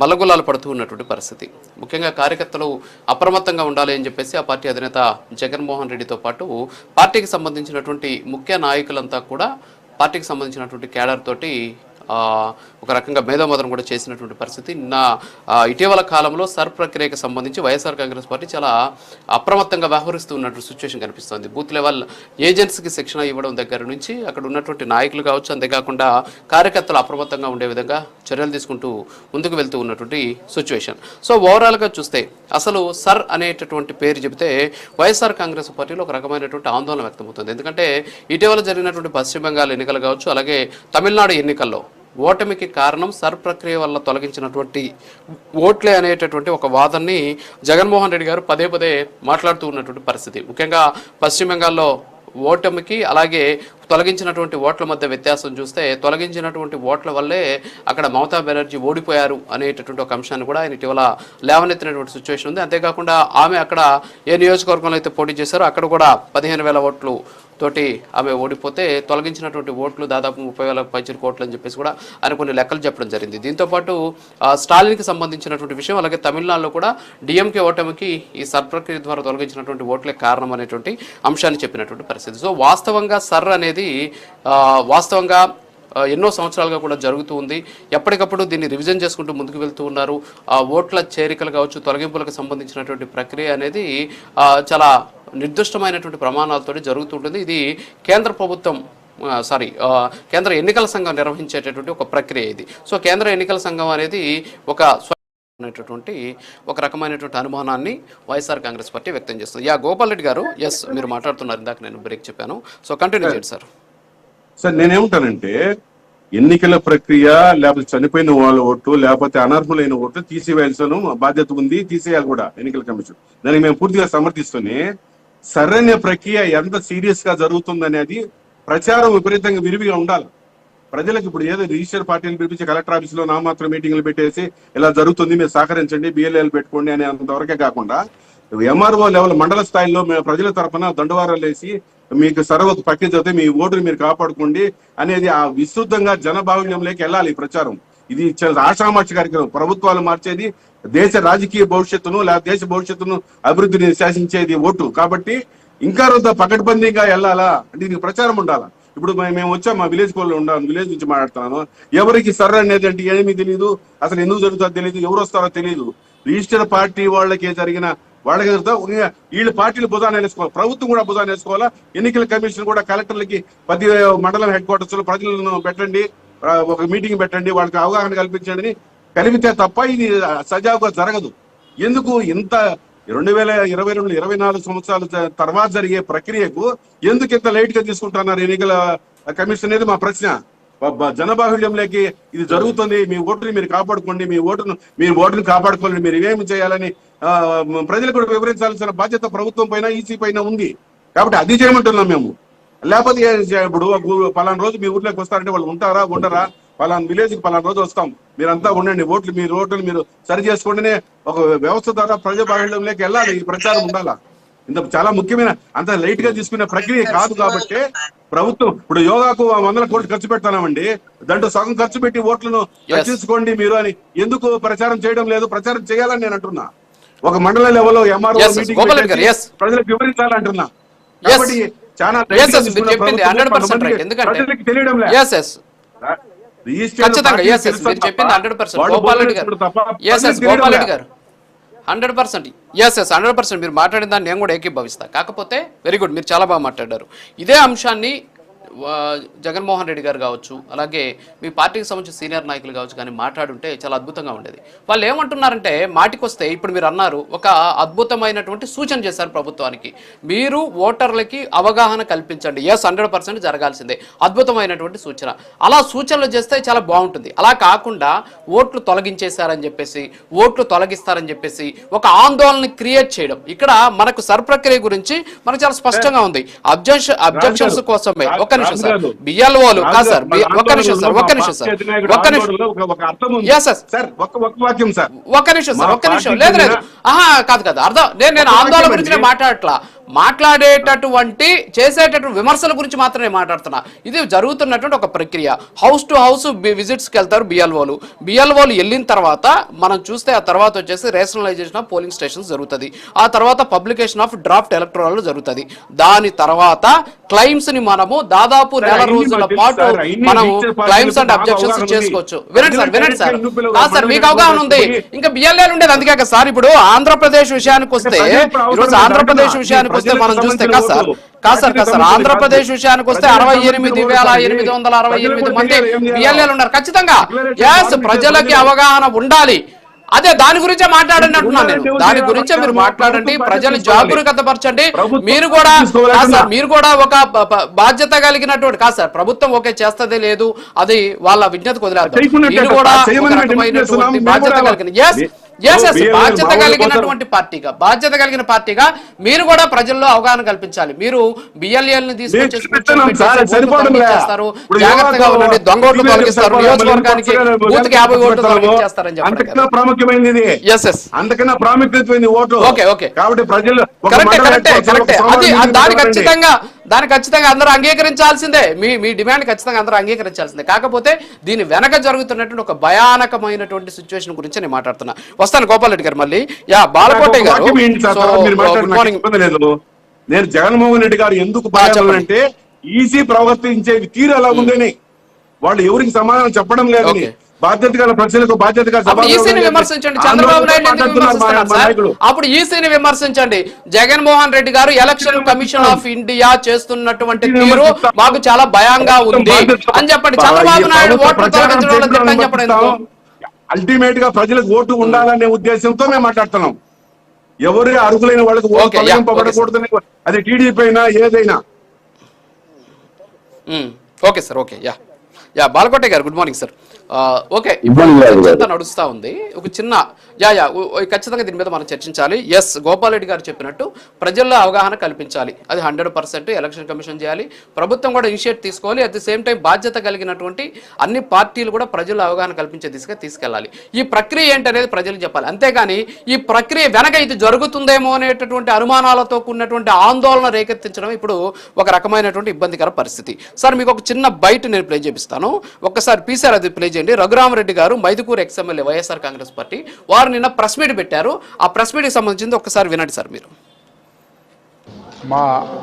మల్లగులాలు పడుతూ ఉన్నటువంటి పరిస్థితి. ముఖ్యంగా కార్యకర్తలు అప్రమత్తంగా ఉండాలి అని చెప్పేసి ఆ పార్టీ అధినేత జగన్మోహన్ రెడ్డితో పాటు పార్టీకి సంబంధించినటువంటి ముఖ్య నాయకులంతా కూడా పార్టీకి సంబంధించినటువంటి క్యాడర్ తోటి ఒక రకంగా మేధోమథనం కూడా చేసినటువంటి పరిస్థితి. ఇటీవల కాలంలో సర్ ప్రక్రియకు సంబంధించి వైఎస్ఆర్ కాంగ్రెస్ పార్టీ చాలా అప్రమత్తంగా వ్యవహరిస్తూ ఉన్నటువంటి సిచ్యువేషన్ కనిపిస్తుంది. బూత్ లెవెల్ ఏజెంట్స్కి శిక్షణ ఇవ్వడం దగ్గర నుంచి అక్కడ ఉన్నటువంటి నాయకులు కావచ్చు, అంతేకాకుండా కార్యకర్తలు అప్రమత్తంగా ఉండే విధంగా చర్యలు తీసుకుంటూ ముందుకు వెళ్తూ ఉన్నటువంటి సిచ్యువేషన్. సో ఓవరాల్గా చూస్తే అసలు సర్ అనేటటువంటి పేరు చెబితే వైఎస్ఆర్ కాంగ్రెస్ పార్టీలో ఒక రకమైనటువంటి ఆందోళన వ్యక్తమవుతుంది. ఎందుకంటే ఇటీవల జరిగినటువంటి పశ్చిమ బెంగాల్ ఎన్నికలు కావచ్చు, అలాగే తమిళనాడు ఎన్నికల్లో ఓటమికి కారణం సర్ ప్రక్రియ వల్ల తొలగించినటువంటి ఓట్లే అనేటటువంటి ఒక వాదనని జగన్మోహన్ రెడ్డి గారు పదే మాట్లాడుతూ ఉన్నటువంటి పరిస్థితి. ముఖ్యంగా పశ్చిమ బెంగాల్లో ఓటమికి అలాగే తొలగించినటువంటి ఓట్ల మధ్య వ్యత్యాసం చూస్తే తొలగించినటువంటి ఓట్ల వల్లే అక్కడ మమతా బెనర్జీ ఓడిపోయారు అనేటటువంటి ఒక అంశాన్ని కూడా ఆయన ఇటీవల లేవనెత్తినటువంటి సిచ్యువేషన్ ఉంది. అంతేకాకుండా ఆమె అక్కడ ఏ నియోజకవర్గంలో అయితే పోటీ చేశారో అక్కడ కూడా 15,000 ఓట్లు తోటి ఆమె ఓడిపోతే తొలగించినటువంటి ఓట్లు దాదాపు 30,000 పైచిలకు ఓట్లు అని చెప్పేసి కూడా ఆయన కొన్ని లెక్కలు చెప్పడం జరిగింది. దీంతోపాటు స్టాలిన్కి సంబంధించినటువంటి విషయం, అలాగే తమిళనాడులో కూడా డిఎంకే ఓటమికి ఈ సర్ ప్రక్రియ ద్వారా తొలగించినటువంటి ఓట్లే కారణం అనేటువంటి అంశాన్ని చెప్పినటువంటి పరిస్థితి. సో వాస్తవంగా సర్ అనేది వాస్తవంగా ఎన్నో సంవత్సరాలుగా కూడా జరుగుతూ ఉంది. ఎప్పటికప్పుడు దీన్ని రివిజన్ చేసుకుంటూ ముందుకు వెళ్తూ ఉన్నారు. ఓట్ల చేరికలు కావచ్చు, తొలగింపులకు సంబంధించినటువంటి ప్రక్రియ అనేది చాలా నిర్దిష్టమైనటువంటి ప్రమాణాలతో జరుగుతుంటుంది. ఇది కేంద్ర ప్రభుత్వం కేంద్ర ఎన్నికల సంఘం నిర్వహించేటటువంటి ఒక ప్రక్రియ ఇది. సో కేంద్ర ఎన్నికల సంఘం అనేది అనేటటువంటి ఒక రకమైనటువంటి అనుమానాన్ని వైఎస్ఆర్ కాంగ్రెస్ పార్టీ వ్యక్తం చేస్తుంది. గోపాల్ రెడ్డి గారు, ఎస్ మీరు మాట్లాడుతున్నారు, ఇందాక నేను బ్రేక్ చెప్పాను. సో కంటిన్యూ చేయండి సార్. సార్ నేనేమంటానంటే, ఎన్నికల ప్రక్రియ లేకపోతే చనిపోయిన వాళ్ళ ఓట్లు లేకపోతే అనర్హులైన ఓట్లు తీసివేయాల్సిన బాధ్యత ఉంది, తీసేయాలి కూడా ఎన్నికల కమిషన్. దానికి మేము పూర్తిగా సమర్థిస్తూనే సరైన ప్రక్రియ ఎంత సీరియస్ గా జరుగుతుందనేది ప్రచారం విపరీతంగా విరివిగా ఉండాలి. ప్రజలకు ఇప్పుడు ఏదో రిజిస్టర్ పార్టీలు పిలిపించి కలెక్టర్ ఆఫీస్ లో నామాత్రం మీటింగ్లు పెట్టేసి ఇలా జరుగుతుంది, మీరు సహకరించండి, బిఎల్ఏలు పెట్టుకోండి అనే అంతవరకే కాకుండా ఎంఆర్ఓ లెవెల్ మండల స్థాయిలో ప్రజల తరఫున దండవారాలు వేసి మీకు సర్వకు పట్టించతే మీ ఓటుని మీరు కాపాడుకోండి అనేది ఆ విస్తృతంగా జనబాహుళ్యంలోకి వెళ్ళాలి ఈ ప్రచారం. ఇది ఆషామాషి కార్యక్రమం. ప్రభుత్వాలు మార్చేది దేశ రాజకీయ భవిష్యత్తును లేదా దేశ భవిష్యత్తును అభివృద్ధిని శాసించేది ఓటు. కాబట్టి ఇంకా రొంత పకడ్బందీగా వెళ్ళాలా అంటే దీనికి ప్రచారం ఉండాలా. ఇప్పుడు మేము వచ్చాం, మా విలేజ్ కోళ్ళు ఉండాలి, విలేజ్ నుంచి మాట్లాడుతున్నాను. ఎవరికి సర్ర అనేది అంటే ఏమీ తెలియదు, అసలు ఎందుకు జరుగుతుందో తెలియదు, ఎవరు వస్తారో తెలియదు. రిజిస్టర్ పార్టీ వాళ్ళకి జరిగిన వాళ్ళకి వీళ్ళ పార్టీలు భుజాన్ని వేసుకోవాలి, ప్రభుత్వం కూడా భుజాన్ని వేసుకోవాలా. ఎన్నికల కమిషన్ కూడా కలెక్టర్లకి 10 మండలం హెడ్ క్వార్టర్స్ లో ప్రజలను పెట్టండి, ఒక మీటింగ్ పెట్టండి, వాళ్ళకి అవగాహన కల్పించండి అని కలిపితే తప్ప ఇది సజావుగా జరగదు. ఎందుకు ఇంత 2022-24 సంవత్సరాల తర్వాత జరిగే ప్రక్రియకు ఎందుకు ఇంత లైట్ గా తీసుకుంటున్నారు ఎన్నికల కమిషన్ అనేది మా ప్రశ్న. జనబాహుళ్యంలోకి ఇది జరుగుతుంది, మీ ఓటుని మీరు కాపాడుకోండి, మీ ఓటుని కాపాడుకోండి, మీరు ఇవేమి చేయాలని ప్రజలకు కూడా వివరించాల్సిన బాధ్యత ప్రభుత్వం పైన, ఈసీ పైన ఉంది. కాబట్టి అది చేయమంటున్నాం మేము. లేకపోతే ఇప్పుడు పలానా రోజు మీ ఊర్లోకి వస్తారంటే వాళ్ళు ఉంటారా ఉండరా, పలానా విలేజ్ కి పలానా రోజు వస్తాం, మీరంతా ఉండండి, ఓటుని మీరు సరి చేసుకోండి ఒక వ్యవస్థ ద్వారా ప్రజాబాహుళ్యంలోకి వెళ్ళాలి, ఈ ప్రచారం ఉండాలా. ఇంత చాలా ముఖ్యమైన అంత లైట్ గా తీసుకునే ప్రక్రియ కాదు. కాబట్టి ప్రభుత్వం ఇప్పుడు యోగాకు 100 కోట్లు ఖర్చు పెడతామండి, దాంట్లో సగం ఖర్చు పెట్టి ఓట్లను రక్షించుకోండి మీరు అని ఎందుకు ప్రచారం చేయడం లేదు? ప్రచారం చేయాలని నేను అంటున్నా. ఒక మండల లెవెల్లో ఎంఆర్ఓ మీటింగ్ ప్రజలకు వివరించాలంటున్నా. కాబట్టి చాలా ప్రజలకు తెలియడం లేదు. ఖచ్చితంగా 100% మీరు మాట్లాడిన దాన్ని నేను కూడా ఏకీభవిస్తా. కాకపోతే వెరీ గుడ్, మీరు చాలా బాగా మాట్లాడారు. ఇదే అంశాన్ని జగన్మోహన్ రెడ్డి గారు కావచ్చు, అలాగే మీ పార్టీకి సంబంధించిన సీనియర్ నాయకులు కావచ్చు కానీ మాట్లాడుంటే చాలా అద్భుతంగా ఉండేది. వాళ్ళు ఏమంటున్నారంటే, మాటికొస్తే ఇప్పుడు మీరు అన్నారు, ఒక అద్భుతమైనటువంటి సూచన చేశారు ప్రభుత్వానికి, మీరు ఓటర్లకి అవగాహన కల్పించండి. 100% జరగాల్సిందే, అద్భుతమైనటువంటి సూచన. అలా సూచనలు చేస్తే చాలా బాగుంటుంది. అలా కాకుండా ఓట్లు తొలగించేశారని చెప్పేసి, ఓట్లు తొలగిస్తారని చెప్పేసి ఒక ఆందోళన క్రియేట్ చేయడం. ఇక్కడ మనకు సర్ ప్రక్రియ గురించి మనకు చాలా స్పష్టంగా ఉంది. అబ్జెక్షన్స్ కోసమే ఒక్క నిమిషం సార్, బిఎల్ఓలు కాదు సార్, ఒక్క నిమిషం సార్, ఒక్క నిమిషం సార్, ఒక్క నిమిషం లేదు లేదు, కాదు అర్థం. నేను ఆందోళన గురించి మాట్లాడేటటువంటి చేసేటటువంటి విమర్శల గురించి మాత్రమే మాట్లాడుతున్నా. ఇది జరుగుతున్నటువంటి ఒక ప్రక్రియ. హౌస్ టు హౌస్ విజిట్స్కి వెళ్తారు బిఎల్ఓలు వెళ్ళిన తర్వాత మనం చూస్తే ఆ తర్వాత వచ్చేసి రేషనలైజేషన్ ఆఫ్ పోలింగ్ స్టేషన్స్ జరుగుతుంది. ఆ తర్వాత పబ్లికేషన్ ఆఫ్ డ్రాఫ్ట్ ఎలక్టోరల్ జరుగుతుంది. దాని తర్వాత క్లైమ్స్ ని మనము దాదాపు 1 రోజుల పాటు మనము క్లైమ్స్ అండ్ అబ్జెక్షన్స్ చేసుకోవచ్చు. వినండి సార్ కాదు సార్, మీకు అవగాహన ఉంది, ఇంకా బిఎల్ఏలు ఉండేది. అందుకే కదా సార్, ఇప్పుడు ఆంధ్రప్రదేశ్ విషయానికి వస్తే, ఈరోజు ఆంధ్రప్రదేశ్ విషయానికి వస్తే మనం చూస్తే కాదు సార్ ఆంధ్రప్రదేశ్ విషయానికి వస్తే 68,868 మంది బిఎల్ఏలు ఉన్నారు. ఖచ్చితంగా ప్రజలకి అవగాహన ఉండాలి. అదే దాని గురించే మాట్లాడండి అంటున్నాను నేను. దాని గురించే మీరు మాట్లాడండి, ప్రజలు జాగరూకత పరచండి. మీరు కూడా ఒక బాధ్యత కలిగినటువంటి కాదు సార్, ప్రభుత్వం ఓకే చేస్తదే లేదు, అది వాళ్ళ విజ్ఞతకు వదిలేద్దాం. మీరు కూడా ఒక రకమైనటువంటి బాధ్యత కలిగిన బాధ్యత కలిగిన పార్టీగా మీరు కూడా ప్రజల్లో అవగాహన కల్పించాలి. మీరు బిఎల్ఏలను తీసుకొచ్చేస్తారు, జాగ్రత్తగా ఉండండి, దొంగ ఓట్లు తొలగిస్తారు, నియోజకవర్గానికి బూత్కి 50 ఓట్లు తొలగించేస్తారని చెప్పారు. ప్రాముఖ్యమైనది అంతకన్నా ప్రాముఖ్యత ఓటు. ఓకే కాబట్టి ప్రజలు కరెక్టే. అది దాని దాన్ని ఖచ్చితంగా అందరూ అంగీకరించాల్సిందే. మీ డిమాండ్ ఖచ్చితంగా అందరూ అంగీకరించాల్సిందే. కాకపోతే దీని వెనక జరుగుతున్నటువంటి ఒక భయానకమైనటువంటి సిచ్యువేషన్ గురించి నేను మాట్లాడుతున్నా. వస్తాను గోపాల్ రెడ్డి గారు మళ్ళీ. బాలకోట గారు, గుడ్ మార్నింగ్. నేను జగన్మోహన్ రెడ్డి గారు ఎందుకు అంటే ఈసీ ప్రవర్తించే తీరు ఎలా ఉందని, వాళ్ళు ఎవరికి సమాధానం చెప్పడం లేదని, బాధ్యత గల ప్రజలకు బాధ్యతగా ఈసీని విమర్శించండి. చంద్రబాబు నాయుడు అప్పుడు ఈసీని విమర్శించండి. జగన్మోహన్ రెడ్డి గారు ఎలక్షన్ కమిషన్ ఆఫ్ ఇండియా చేస్తున్నటువంటి తీరు మాకు చాలా భయంగా ఉంది అని చెప్పండి. చంద్రబాబు నాయుడు ఓట్లు తొలగించడం అని చెప్పండి. అల్టిమేట్ గా ప్రజలకు ఓటు ఉండాలనే ఉద్దేశంతో మేము మాట్లాడుతున్నాం. ఎవరు అర్హులైన వాళ్ళకి ఓటు తొలగింపబడకూడదని, అది టీడీపీ అయినా ఏదైనా. Okay sir, okay. బాలకోట గారు గుడ్ మార్నింగ్ సార్. ఓకే, నడుస్తా ఉంది ఒక చిన్న ఖచ్చితంగా దీని మీద మనం చర్చించాలి. ఎస్, గోపాల్ రెడ్డి గారు చెప్పినట్టు ప్రజల్లో అవగాహన కల్పించాలి. అది 100% ఎలక్షన్ కమిషన్ చేయాలి, ప్రభుత్వం కూడా ఇనిషియేట్ తీసుకోవాలి. అట్ ది సేమ్ టైం బాధ్యత కలిగినటువంటి అన్ని పార్టీలు కూడా ప్రజల్లో అవగాహన కల్పించే దిశగా తీసుకెళ్లాలి. ఈ ప్రక్రియ ఏంటనేది ప్రజలకు చెప్పాలి. అంతేగాని ఈ ప్రక్రియ వెనక ఇది జరుగుతుందేమో అనేటటువంటి అనుమానాలతో కూడినటువంటి ఆందోళన రేకెత్తించడం ఇప్పుడు ఒక రకమైనటువంటి ఇబ్బందికర పరిస్థితి. సార్ మీకు ఒక చిన్న బయట నేను ప్లే చేపిస్తాను, ఒక్కసారి పీసార్ అది ప్లే చేయండి. రఘురామరెడ్డి గారు మైదుకూరు ఎక్స్ఎమ్మెల్యే వైఎస్ఆర్ కాంగ్రెస్ పార్టీ, వారు నిన్న ప్రెస్ మీట్ పెట్టారు. ఆ ప్రెస్ మీట్ కి సంబంధించింది ఒక్కసారి వినండి సార్ మీరు. మా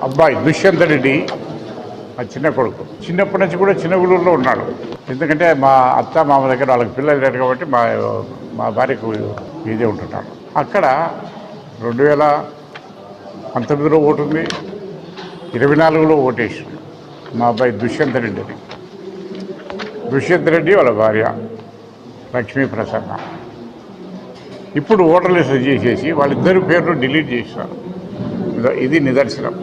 అబ్బాయి దుష్యంత్ రెడ్డి మా చిన్న కొడుకు చిన్నప్పటి నుంచి కూడా చిన్నగూడూరులో ఉన్నాడు. ఎందుకంటే మా అత్త మామ దగ్గర వాళ్ళకి పిల్లలు లేరు కాబట్టి మా భార్యకు ఇదే ఉంటున్నాడు. అక్కడ 2019లో ఓటు ఉంది, 24లో ఓటేసి మా అబ్బాయి దుష్యంత్ రెడ్డిని. దుష్యంత్ రెడ్డి వాళ్ళ భార్య లక్ష్మీ ప్రసన్న ఇప్పుడు ఓటర్ లిస్ట్ చేసేసి వాళ్ళిద్దరి పేర్లు డిలీట్ చేసినారు. ఇది నిదర్శనం.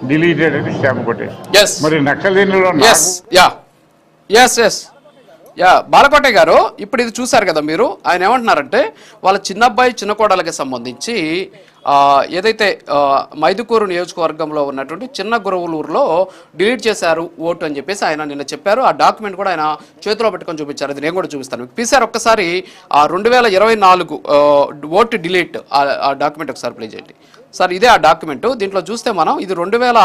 డిలీటెడ్ అని స్టాంప్ కొట్టేసి మరి నక్కలేనిలో బాలకోట గారు ఇప్పుడు ఇది చూసారు కదా మీరు. ఆయన ఏమంటున్నారంటే వాళ్ళ చిన్నబ్బాయి చిన్న కోడలకి సంబంధించి ఏదైతే మైదుకూరు నియోజకవర్గంలో ఉన్నటువంటి చిన్న గురవులూరులో డిలీట్ చేశారు ఓటు అని చెప్పేసి ఆయన నిన్న చెప్పారు. ఆ డాక్యుమెంట్ కూడా ఆయన చేతిలో పెట్టుకొని చూపించారు. అది నేను కూడా చూపిస్తాను. పీసార్ ఒక్కసారి 2024 ఓటు డిలీట్ ఆ డాక్యుమెంట్ ఒకసారి ప్లే చేయండి సార్. ఇదే ఆ డాక్యుమెంట్. దీంట్లో చూస్తే మనం ఇది 2024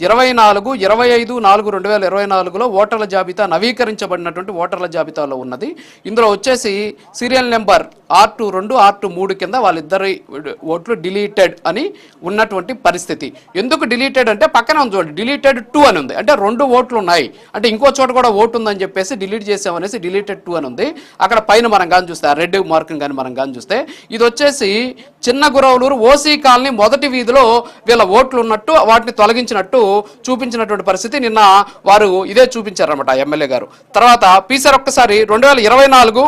25/4/2024లో ఓటర్ల జాబితా నవీకరించబడినటువంటి ఓటర్ల జాబితాలో ఉన్నది. ఇందులో వచ్చేసి సీరియల్ నెంబర్ R22 R23 కింద వాళ్ళిద్దరి ఓట్లు డిలీటెడ్ అని ఉన్నటువంటి పరిస్థితి. ఎందుకు డిలీటెడ్ అంటే పక్కన చూడండి, డిలీటెడ్ 2 అని ఉంది. అంటే 2 ఓట్లు ఉన్నాయి, అంటే ఇంకో చోట కూడా ఓటు ఉందని చెప్పేసి డిలీట్ చేసామనేసి డిలీటెడ్ 2 అని ఉంది. అక్కడ పైన మనం కానీ చూస్తే రెడ్ మార్కింగ్ కానీ మనం కానీ చూస్తే ఇది వచ్చేసి చిన్న గురవులూరు ఓసీ కాలనీ మొదటి వీధిలో వీళ్ళ ఓట్లు ఉన్నట్టు వాటిని తొలగించినట్టు చూపించినటువంటి పరిస్థితి నిన్న వారు ఇదే చూపించారన్నమాట ఎమ్మెల్యే గారు. తర్వాత పీసర్ ఒక్కసారి 2024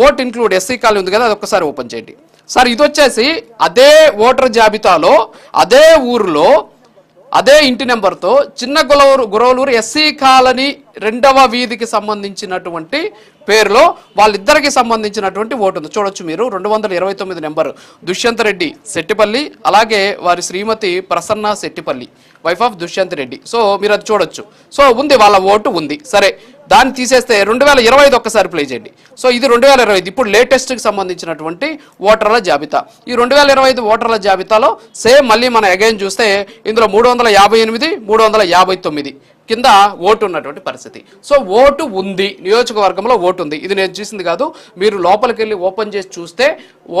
ఓట్ ఇంక్లూడ్ ఎస్సీ కాలనీ ఉంది కదా, అది ఒక్కసారి ఓపెన్ చేయండి సార్. ఇది వచ్చేసి అదే ఓటర్ జాబితాలో అదే ఊరిలో అదే ఇంటి నెంబర్తో చిన్న గురవలూరు ఎస్సీ కాలనీ 2వ వీధికి సంబంధించినటువంటి పేరులో వాళ్ళిద్దరికి సంబంధించినటువంటి ఓటు ఉంది. చూడొచ్చు మీరు 229 నెంబర్ దుష్యంత్ రెడ్డి శెట్టిపల్లి, అలాగే వారి Srimathi Prasanna Shettipalli, wife of Dushyanth Reddy. So మీరు అది చూడొచ్చు. సో ఉంది, వాళ్ళ ఓటు ఉంది. సరే, దాన్ని తీసేస్తే 2025 ఒక్కసారి ప్లే చేయండి. సో ఇది 2025 ఇప్పుడు లేటెస్ట్కి సంబంధించినటువంటి ఓటర్ల జాబితా. ఈ 2025 ఓటర్ల జాబితాలో సేమ్ మళ్ళీ మనం అగైన్ చూస్తే ఇందులో 358 359 కింద ఓటు ఉన్నటువంటి పరిస్థితి. సో ఓటు ఉంది, నియోజకవర్గంలో ఓటు ఉంది. ఇది నేను చూసింది కాదు, మీరు లోపలికి వెళ్ళి ఓపెన్ చేసి చూస్తే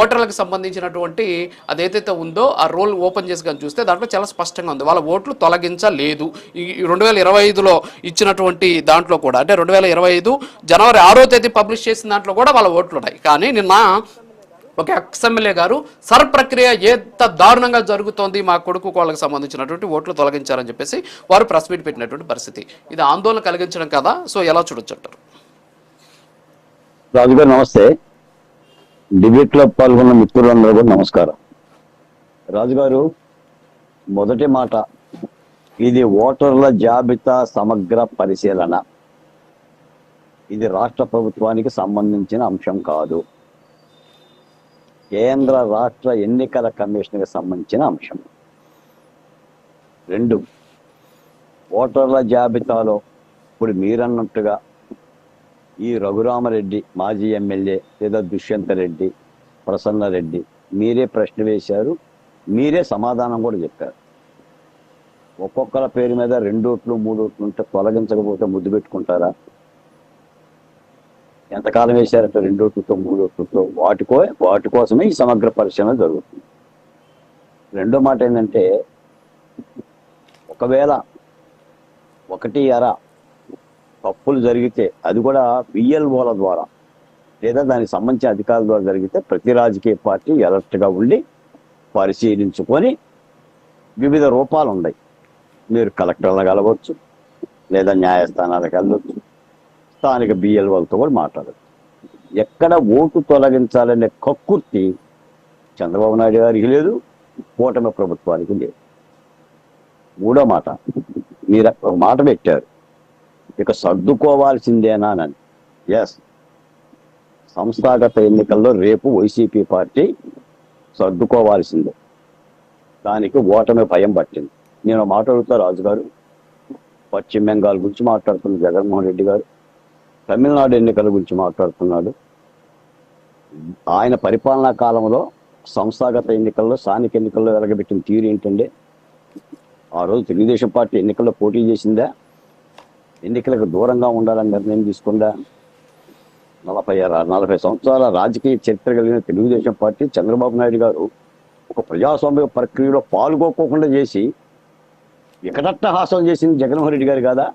ఓటర్లకు సంబంధించినటువంటి అదేదైతే ఉందో ఆ రోల్ ఓపెన్ చేసి కానీ చూస్తే దాంట్లో చాలా స్పష్టంగా ఉంది, వాళ్ళ ఓట్లు తొలగించలేదు. ఈ 2025లో ఇచ్చినటువంటి దాంట్లో కూడా, అంటే 2025 జనవరి 6వ తేదీ పబ్లిష్ చేసిన దాంట్లో కూడా వాళ్ళ ఓట్లు ఉన్నాయి. కానీ నిన్న ఒక ఎక్స్ఎమ్మెల్యే గారు సర్ ప్రక్రియ ఎంత దారుణంగా జరుగుతోంది, మా కొడుకు వాళ్ళకి సంబంధించినటువంటి ఓట్లు తొలగించారని చెప్పేసి వారు ప్రెస్ మీట్ పెట్టినటువంటి పరిస్థితి. ఇది ఆందోళన కలిగించడం కదా. సో ఎలా చూడొచ్చు అంటారు? రాజుగారు నమస్తే. డిబేట్ లో పాల్గొన్న మిత్రులందరూ కూడా నమస్కారం. రాజుగారు, మొదటి మాట, ఇది ఓటర్ల జాబితా సమగ్ర పరిశీలన. ఇది రాష్ట్ర ప్రభుత్వానికి సంబంధించిన అంశం కాదు, కేంద్ర రాష్ట్ర ఎన్నికల కమిషన్కి సంబంధించిన అంశం. 2, ఓటర్ల జాబితాలో ఇప్పుడు మీరన్నట్టుగా ఈ రఘురామరెడ్డి మాజీ ఎమ్మెల్యే లేదా దుష్యంత్ రెడ్డి, ప్రసన్న రెడ్డి, మీరే ప్రశ్న వేశారు, మీరే సమాధానం కూడా చెప్పారు. ఒక్కొక్కల పేరు మీద 2 ఓట్లు 3 ఓట్లు ఉంటే తొలగించకపోతే ముద్దు పెట్టుకుంటారా? ఎంతకాలం వేశారంటే 2 ఓట్లతో 3 ఓట్లతో వాటి కోసమే ఈ సమగ్ర పరిశీలన జరుగుతుంది. రెండో మాట ఏంటంటే, ఒకవేళ 1 తప్పులు జరిగితే అది కూడా VLOల ద్వారా లేదా దానికి సంబంధించిన అధికారుల ద్వారా జరిగితే ప్రతి రాజకీయ పార్టీ అలర్ట్గా ఉండి పరిశీలించుకొని వివిధ రూపాలు ఉన్నాయి. మీరు కలెక్టర్లకు వెళ్ళవచ్చు, లేదా న్యాయస్థానాలకు వెళ్ళవచ్చు, స్థానిక BLOలతో కూడా మాట్లాడచ్చు. ఎక్కడ ఓటు తొలగించాలనే కక్కుర్తి చంద్రబాబు నాయుడు గారికి లేదు, కూటమి ప్రభుత్వానికి లేదు. మూడో మాట, మీరు ఒక మాట పెట్టారు, ఇక సర్దుకోవాల్సిందేనా అని. ఎస్, సంస్థాగత ఎన్నికల్లో రేపు వైసీపీ పార్టీ సర్దుకోవాల్సిందే. దానికి ఓటమి భయం పట్టింది. నేను మాట్లాడుతా రాజు గారు, పశ్చిమ బెంగాల్ గురించి మాట్లాడుతున్న జగన్మోహన్ రెడ్డి గారు, తమిళనాడు ఎన్నికల గురించి మాట్లాడుతున్నాడు. ఆయన పరిపాలనా కాలంలో సంస్థాగత ఎన్నికల్లో స్థానిక ఎన్నికల్లో వెలగబెట్టిన తీరు ఏంటంటే, ఆ రోజు తెలుగుదేశం పార్టీ ఎన్నికల్లో పోటీ చేసిందా? ఎన్నికలకు దూరంగా ఉండాలని నిర్ణయం తీసుకుందా? 40 సంవత్సరాల రాజకీయ చరిత్ర కలిగిన తెలుగుదేశం పార్టీ చంద్రబాబు నాయుడు గారు ఒక ప్రజాస్వామ్య ప్రక్రియలో పాల్గొకోకుండా చేసి వికటట్టహాసం చేసింది జగన్మోహన్ రెడ్డి గారు కాదా?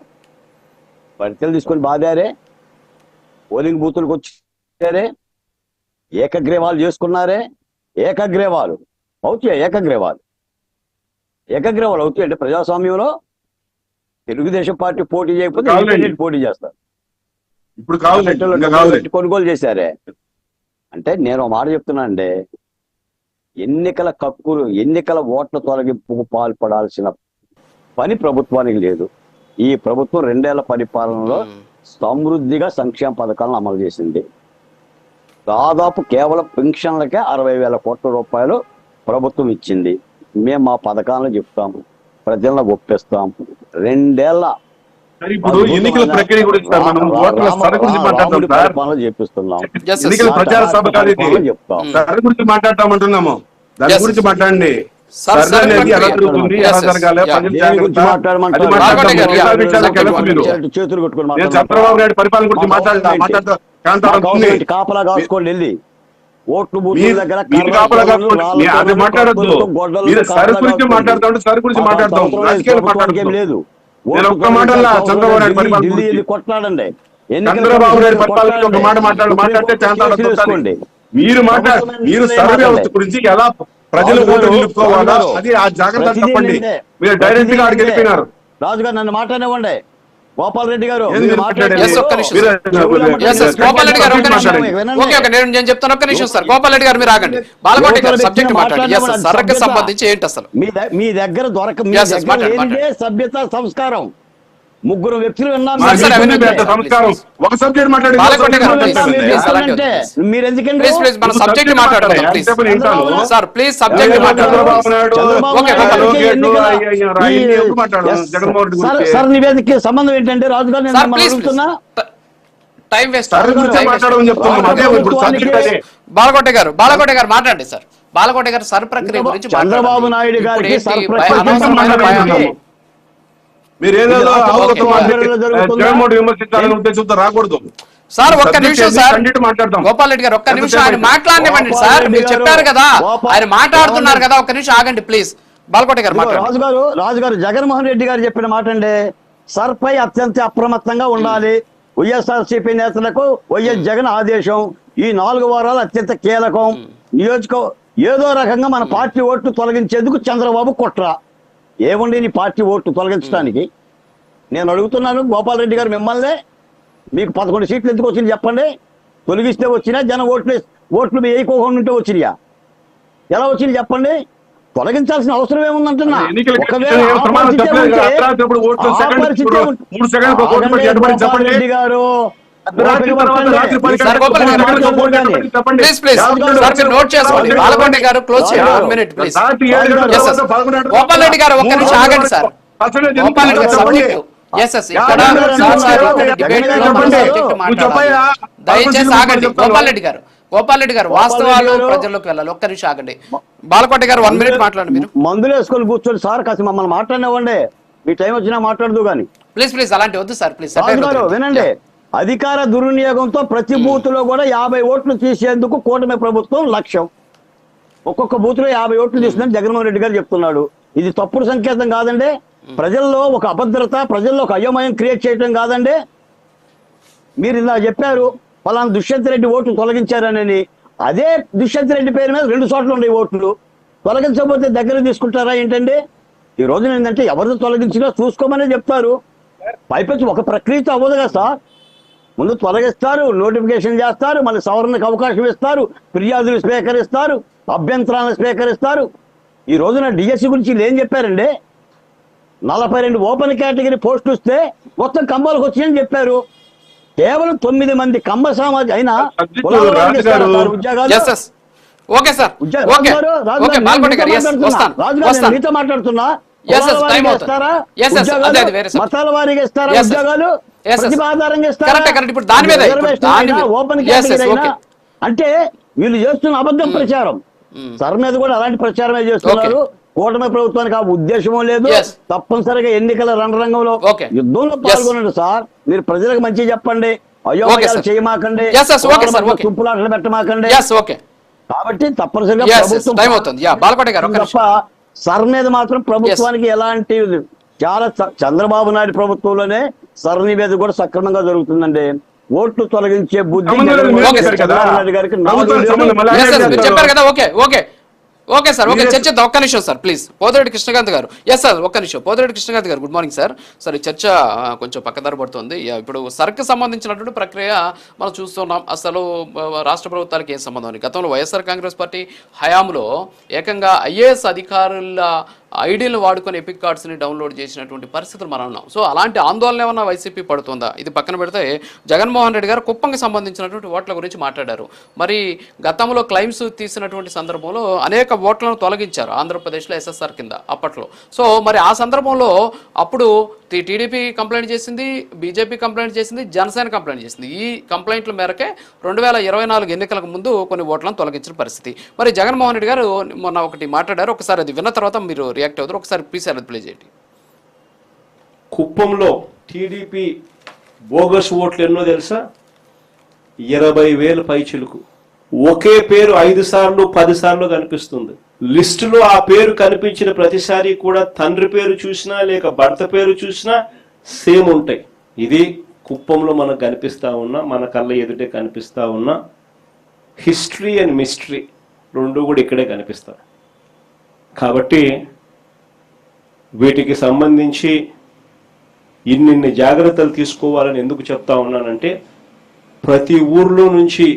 పరిచయాలు తీసుకొని బాధారే, పోలింగ్ బూతులకు వచ్చారే, ఏకగ్రీవాలు చేసుకున్నారే. ఏకగ్రీవాలు అవుతాయి, ఏకగ్రీవాలు అవుతాయి అంటే ప్రజాస్వామ్యంలో తెలుగుదేశం పార్టీ పోటీ చేయకపోతే ఇండిపెండెంట్ పోటీ చేస్తారు. ఇప్పుడు కొనుగోలు చేశారే అంటే నేను ఒక మాట చెప్తున్నానండి, ఎన్నికల ఓట్ల తొలగింపుకు పాల్పడాల్సిన పని ప్రభుత్వానికి లేదు. ఈ ప్రభుత్వం 2 ఏళ్ల పరిపాలనలో సమృద్ధిగా సంక్షేమ పథకాలను అమలు చేసింది. దాదాపు కేవలం పెన్షన్లకే 60,000 కోట్ల రూపాయలు ప్రభుత్వం ఇచ్చింది. మేము మా పథకాలను చెప్తాము, ప్రజలను ఒప్పిస్తాం. 2 ఏళ్ల ఇప్పుడు ఎన్నికల ప్రక్రియ గురించి మనం ఓట్ల సర గురించి మాట్లాడతాం సార్. చేపిస్తున్నాం. ఎన్నికల ప్రచార సభ కాదు ఇది, సర గురించి మాట్లాడతామంటున్నాము. దాని గురించి మాట్లాడండి. సర్వే అనేది ఎలా జరుగుతుంది, ఎలా జరగాలి, ప్రజలు జాగ్రత్త, అది మాట్లాడతాం. చేతులు కొట్టుకొని నేను చంద్రబాబు నాయుడు పరిపాలన గురించి మాట్లాడతా కాపలా కాసుకోండి వెళ్ళి ఓట్లు అది మాట్లాడద్దు. మీరు సరి గురించి మాట్లాడతాం, సరి గురించి మాట్లాడతాం, రాజకీయాలు మాట్లాడతాం. లేదు. నేను ఒక్క మాటలా చంద్రబాబు నాయుడు పరిపాలన కొట్లాడండి. చంద్రబాబు నాయుడు పరిపాలన ఒక మాట మాట్లాడితే చాంతాడండి. మీరు సర్వే వ్యవస్థ గురించి ఎలా ప్రజలు ఓటు నిలుపుకోవాలా అది ఆ జాగ్రత్త చెప్పండి. మీరు డైరెక్ట్ గా అడిగి వెళ్ళిపోయినారు. రాజుగారు నన్ను మాట్లాడనివ్వండి. గోపాల్ రెడ్డి గారు నేను చెప్తాను, ఒక్క నిమిషం సార్. గోపాల్ రెడ్డి గారు మీరు ఆగండి. బాలకోట గారు సబ్జెక్ట్ మాట్లాడండి. సర్కి సంబంధించి ఏంటి అసలు మీ దగ్గర సభ్యత సంస్కారం ముగ్గురు వ్యక్తులు విన్నాం. ఒక సబ్జెక్ట్ మాట్లాడి మీరు ఎందుకంటే మన సబ్జెక్ట్ మాట్లాడదాం సార్, ప్లీజ్ సబ్జెక్ట్ సార్. నివేదిక సంబంధం ఏంటంటే రాజు గారు నేను అడుగుతున్నా. Time waste. బాలకోట గారు మాట్లాడండి సార్. బాలకోట గారు సర్ ప్రక్రియ గురించి చంద్రబాబు నాయుడు గారికి మీరు ఏదేదో విమర్శించాలనే ఉద్దేశంతో రాకూడదు సార్. ఒక్క నిమిషం సార్, గోపాల్ రెడ్డి గారు ఒక్క నిమిషం ఆయన మాట్లాడనివ్వండి సార్. మీరు చెప్పారు కదా, ఆయన మాట్లాడుతున్నారు కదా, ఒక్క నిమిషం ఆగండి ప్లీజ్. బాలకోట గారు రాజుగారు జగన్మోహన్ రెడ్డి గారు చెప్పిన మాట అండి, సర్పై అత్యంత అప్రమత్తంగా ఉండాలి. వైఎస్ఆర్సీపీ నేతలకు వైఎస్ జగన్ ఆదేశం. ఈ 4 వారాలు అత్యంత కీలకం. ఏదో రకంగా మన పార్టీ ఓట్లు తొలగించేందుకు చంద్రబాబు కుట్ర. ఏముండి నీ పార్టీ ఓట్లు తొలగించడానికి? నేను అడుగుతున్నాను గోపాల్ రెడ్డి గారు మిమ్మల్ని, మీకు 11 సీట్లు ఎందుకు వచ్చింది చెప్పండి. తొలగిస్తే వచ్చినా జనం ఓట్లు వేయకోకుండా ఉంటే వచ్చినాయా? ఎలా వచ్చింది చెప్పండి? తొలగించాల్సిన అవసరం ఏముందంటున్నా. రెడ్డి గారు గోపాల్ రెడ్డి గారు ఒక్క నిమిషం ఆగండి సార్. దయచేసి ఆగండి. గోపాల్ రెడ్డి గారు వాస్తవాలు ప్రజల్లోకి వెళ్ళాలి. ఒక్క నిమిషం ఆగండి. బాలకోట గారు 1 మినిట్ మాట్లాడండి. మీరు మందులు వేసుకొని కూర్చోండి సార్, కాస్త మమ్మల్ని మాట్లాడినవ్వండి. మీ టైం వచ్చినా మాట్లాడదు కానీ. ప్లీజ్ అలాంటి వద్దు సార్, ప్లీజ్. రాజు గారు వినండి, అధికార దుర్వినియోగంతో ప్రతి బూత్ లో కూడా 50 ఓట్లు తీసేందుకు కూటమి ప్రభుత్వం లక్ష్యం. ఒక్కొక్క బూత్ లో 50 ఓట్లు తీస్తుందని జగన్మోహన్ రెడ్డి గారు చెప్తున్నాడు. ఇది తప్పుడు సంకేతం కాదండి? ప్రజల్లో ఒక అభద్రత, ప్రజల్లో ఒక అయోమయం క్రియేట్ చేయడం కాదండి? మీరు ఇలా చెప్పారు పలానా దుష్యంత్ రెడ్డి ఓట్లు తొలగించారని, అదే దుష్యంత్ రెడ్డి పేరు మీద 2 చోట్ల ఉండే ఓట్లు తొలగించకపోతే దగ్గర తీసుకుంటారా ఏంటండి? ఈ రోజున ఏంటంటే ఎవరిని తొలగించినా చూసుకోమనే చెప్తారు. పైపెచ్చి ఒక ప్రక్రియతో అవ్వదు కదా సార్. ముందు తొలగిస్తారు, నోటిఫికేషన్ చేస్తారు, మళ్ళీ సవరణకు అవకాశం ఇస్తారు, ఫిర్యాదులు స్వీకరిస్తారు, అభ్యంతరాలను స్వీకరిస్తారు. ఈ రోజున డిఎస్సి గురించి ఏం చెప్పారండి? 42 ఓపెన్ కేటగిరీ పోస్టులు వస్తే మొత్తం కంబాలకు వచ్చాయని చెప్పారు. కేవలం 9 మంది కంబ సామాజిక అయినా ఉద్యోగాలు. ఓకే సార్, మీతో మాట్లాడుతున్నా. మతాల వారీగా ఇస్తారా ఉద్యోగాలు? ప్రతిభ ఆధారంగా ఇస్తారా? ఓపెన్ కేటగిరీ అయినా అంటే వీళ్ళు చేస్తున్న అబద్ధం ప్రచారం. సార్ మీద కూడా అలాంటి ప్రచారమే చేస్తున్నారు. కూటమి ప్రభుత్వానికి ఆ ఉద్దేశమో లేదు. తప్పనిసరిగా ఎన్నికల రణరంగంలో యుద్ధంలో పాల్గొనండి సార్. మీరు ప్రజలకు మంచి చెప్పండి, అయోమయాలు చేయమాకండి, తుంపులాటలు పెట్టమాకండి. కాబట్టి తప్పనిసరిగా ప్రభుత్వం తప్ప సర్ మీద మాత్రం ప్రభుత్వానికి ఎలాంటి చాలా చంద్రబాబు నాయుడు ప్రభుత్వంలోనే సర్ని మీద కూడా సక్రమంగా జరుగుతుందండి. ఓట్లు తొలగించే బుద్ధి చంద్రబాబు నాయుడు గారికి చెప్పారు కదా. ఓకే సార్, చర్చ ఒక్క నిమిషం సార్ ప్లీజ్. పోతిరెడ్డి కృష్ణకాంత్ గారు. ఎస్ సార్, ఒక్క నిమిషం. పోతిరెడ్డి కృష్ణకాంత్ గారు, గుడ్ మార్నింగ్ సార్. సార్, ఈ చర్చ కొంచెం పక్కదారి పడుతుంది. ఇప్పుడు సర్కు సంబంధించినటువంటి ప్రక్రియ మనం చూస్తున్నాం. అసలు రాష్ట్ర ప్రభుత్వానికి ఏం సంబంధం అని గతంలో వైఎస్ఆర్ కాంగ్రెస్ పార్టీ హయాంలో ఏకంగా ఐఏఎస్ అధికారుల ఐడీలను వాడుకొని ఎపిక్ కార్డ్స్ని డౌన్లోడ్ చేసినటువంటి పరిస్థితులు మనం ఉన్నాం. సో అలాంటి ఆందోళన ఏమన్నా వైసీపీ పడుతుందా? ఇది పక్కన పెడితే జగన్మోహన్ రెడ్డి గారు కుప్పంకి సంబంధించినటువంటి ఓట్ల గురించి మాట్లాడారు. మరి గతంలో క్లైమ్స్ తీసినటువంటి సందర్భంలో అనేక ఓట్లను తొలగించారు ఆంధ్రప్రదేశ్లో ఎస్ఎస్ఆర్ కింద అప్పట్లో. సో మరి ఆ సందర్భంలో అప్పుడు టీడీపీ కంప్లైంట్ చేసింది, బీజేపీ కంప్లైంట్ చేసింది, జనసేన కంప్లైంట్ చేసింది. ఈ కంప్లైంట్ల మేరకే 2024 ఎన్నికలకు ముందు కొన్ని ఓట్లను తొలగించిన పరిస్థితి. మరి జగన్మోహన్ రెడ్డి గారు మొన్న ఒకటి మాట్లాడారు. ఒకసారి అది విన్న తర్వాత మీరు రియాక్ట్ అవుతారు. ఒకసారి ప్లీజ్ అది ప్లే చేయండి. కుప్పంలో టీడీపీ బోగస్ ఓట్లు ఎన్నో తెలుసా? 20,000 పైచిలుకు. ఒకే పేరు 5 సార్లు 10 సార్లు కనిపిస్తుంది. లిస్టులో ఆ పేరు కనిపించిన ప్రతిసారి కూడా తండ్రి పేరు చూసినా లేక భర్త పేరు చూసినా సేమ్ ఉంటాయి. ఇది కుప్పంలో మనకు కనిపిస్తా ఉన్నా, మన కళ్ళ ఎదుటే కనిపిస్తా ఉన్నా హిస్టరీ అండ్ మిస్టరీ రెండు కూడా ఇక్కడే కనిపిస్తాయి. కాబట్టి వీటికి సంబంధించి ఇన్ని జాగ్రత్తలు తీసుకోవాలని ఎందుకు చెప్తా ఉన్నానంటే, ప్రతి ఊర్లో నుంచి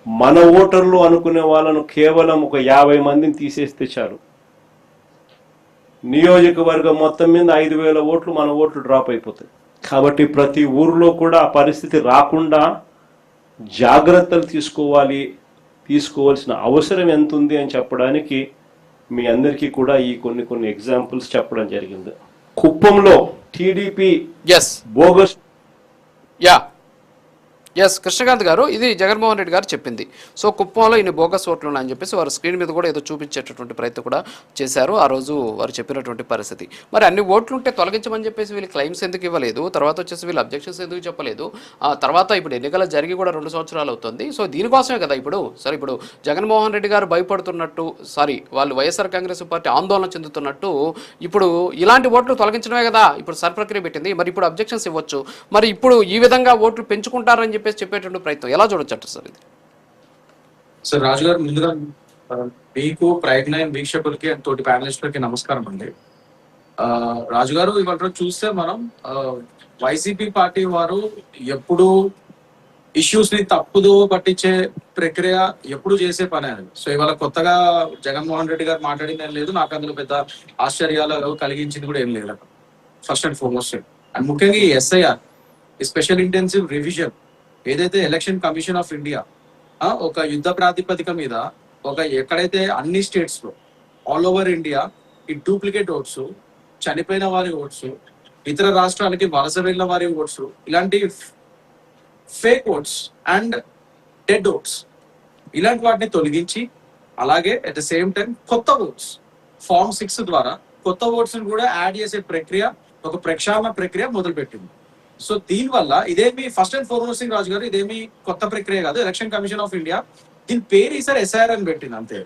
మన ఓటర్లు అనుకునే వాళ్ళను కేవలం ఒక 50 మందిని తీసేస్తే చాలు, నియోజకవర్గం మొత్తం మీద 5,000 ఓట్లు మన ఓట్లు డ్రాప్ అయిపోతాయి. కాబట్టి ప్రతి ఊర్లో కూడా ఆ పరిస్థితి రాకుండా జాగ్రత్తలు తీసుకోవాల్సిన అవసరం ఎంత ఉంది అని చెప్పడానికి మీ అందరికీ కూడా ఈ కొన్ని ఎగ్జాంపుల్స్ చెప్పడం జరిగింది. కుప్పంలో టీడీపీ బోగస్ కృష్ణకాంత్ గారు, ఇది జగన్మోహన్ రెడ్డి గారు చెప్పింది. సో కుప్పంలో ఇన్ని బోగస్ ఓట్లు ఉన్నాయని చెప్పేసి వారు స్క్రీన్ మీద కూడా ఏదో చూపించేటటువంటి ప్రయత్నం కూడా చేశారు. ఆ రోజు వారు చెప్పినటువంటి పరిస్థితి. మరి అన్ని ఓట్లు ఉంటే తొలగించమని చెప్పేసి వీళ్ళు క్లైమ్స్ ఎందుకు ఇవ్వలేదు? తర్వాత వచ్చేసి వీళ్ళు అబ్జెక్షన్స్ ఎందుకు చెప్పలేదు? ఆ తర్వాత ఇప్పుడు ఎన్నికలు జరిగి కూడా 2 సంవత్సరాలు అవుతుంది. సో దీనికోసమే కదా ఇప్పుడు ఇప్పుడు జగన్మోహన్ రెడ్డి గారు భయపడుతున్నట్టు, వాళ్ళు వైఎస్ఆర్ కాంగ్రెస్ పార్టీ ఆందోళన చెందుతున్నట్టు ఇప్పుడు ఇలాంటి ఓట్లు తొలగించడమే కదా ఇప్పుడు సర్ ప్రక్రియ పెట్టింది. మరి ఇప్పుడు అబ్జెక్షన్స్ ఇవ్వచ్చు. మరి ఇప్పుడు ఈ విధంగా ఓట్లు పెంచుకుంటారని చెప్పేసి చెప్పేటువంటి ప్రయత్నం ఎలా చూడొచ్చు సార్ ఇది? సార్ రాజు గారు, ముందుగా మీకు ప్రయత్నం వీక్షకులకి తోటి ప్యానలిస్టులకి నమస్కారం అండి. రాజు గారు, ఇవాళ చూస్తే మనం వైసీపీ పార్టీ వారు ఎప్పుడు ఇష్యూస్ ని తప్పుదో పట్టించే ప్రక్రియ ఎప్పుడు చేసే పని అది. సో ఇవాళ కొత్తగా జగన్మోహన్ రెడ్డి గారు మాట్లాడింది ఏం లేదు, నాకు అందులో పెద్ద ఆశ్చర్యాలు కలిగించింది కూడా ఏం లేదు. ఫస్ట్ అండ్ ఫార్మోస్ట్ అండ్ ముఖ్యంగా ఈ ఎస్ఐఆర్, ఈ స్పెషల్ ఇంటెన్సివ్ రివిజన్ ఏదైతే ఎలక్షన్ కమిషన్ ఆఫ్ ఇండియా ఒక యుద్ధ ప్రాతిపదిక మీద ఎక్కడైతే అన్ని స్టేట్స్ లో ఆల్ ఓవర్ ఇండియా ఈ డూప్లికేట్ ఓట్స్, చనిపోయిన వారి ఓట్స్, ఇతర రాష్ట్రాలకి వలస వెళ్ళిన వారి ఓట్స్, ఇలాంటి fake votes and dead votes, ఇలాంటి వాటిని తొలగించి అలాగే అట్ ద సేమ్ టైం కొత్త ఓట్స్ Form 6 ద్వారా కొత్త ఓట్స్ కూడా యాడ్ చేసే ప్రక్రియ, ఒక ప్రక్షాళన ప్రక్రియ మొదలుపెట్టింది. సో దీనివల్ల ఇదేమి ఫస్ట్ అండ్ ఫార్మోస్ట్ థింగ్ రాజు గారు, ఇదేమి కొత్త ప్రక్రియ కాదు. ఎలక్షన్ కమిషన్ ఆఫ్ ఇండియా దీని పేరు ఈసారి SIR అని పెట్టింది అంతే.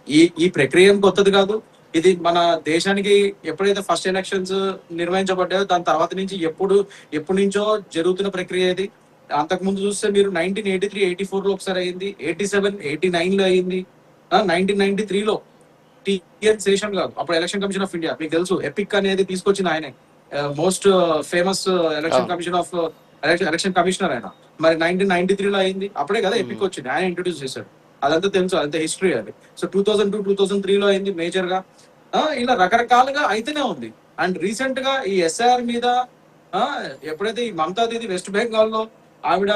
ఈ ప్రక్రియ ఏం కొత్తది కాదు. ఇది మన దేశానికి ఎప్పుడైతే ఫస్ట్ ఎలక్షన్స్ నిర్వహించబడ్డాయో దాని తర్వాత నుంచి ఎప్పటి నుంచో జరుగుతున్న ప్రక్రియ ఇది. అంతకుముందు చూస్తే మీరు 1983, 84 లో ఒకసారి అయింది, 87, 89 లో అయింది, 1993లో టిఎన్ శేషన్ గారు అప్పుడు ఎలక్షన్ కమిషన్ ఆఫ్ ఇండియా, మీకు తెలుసు ఎపిక్ అనేది తీసుకొచ్చిన ఆయనే, మోస్ట్ ఫేమస్ ఎలక్షన్ కమిషనర్ ఆయన. మరి 1993లో అయింది, అప్పుడే కదా ఎపిక్ వచ్చింది, ఆయన ఇంట్రొడ్యూస్ చేశాడు. అదంతా తెలుసు, అదంతా హిస్టరీ అది. సో 2002, 2003లో అయింది మేజర్ గా. ఇలా రకరకాలుగా అయితేనే ఉంది. అండ్ రీసెంట్ గా ఈ SIR మీద ఎప్పుడైతే ఈ మమతా దీది వెస్ట్ బెంగాల్ లో ఆవిడ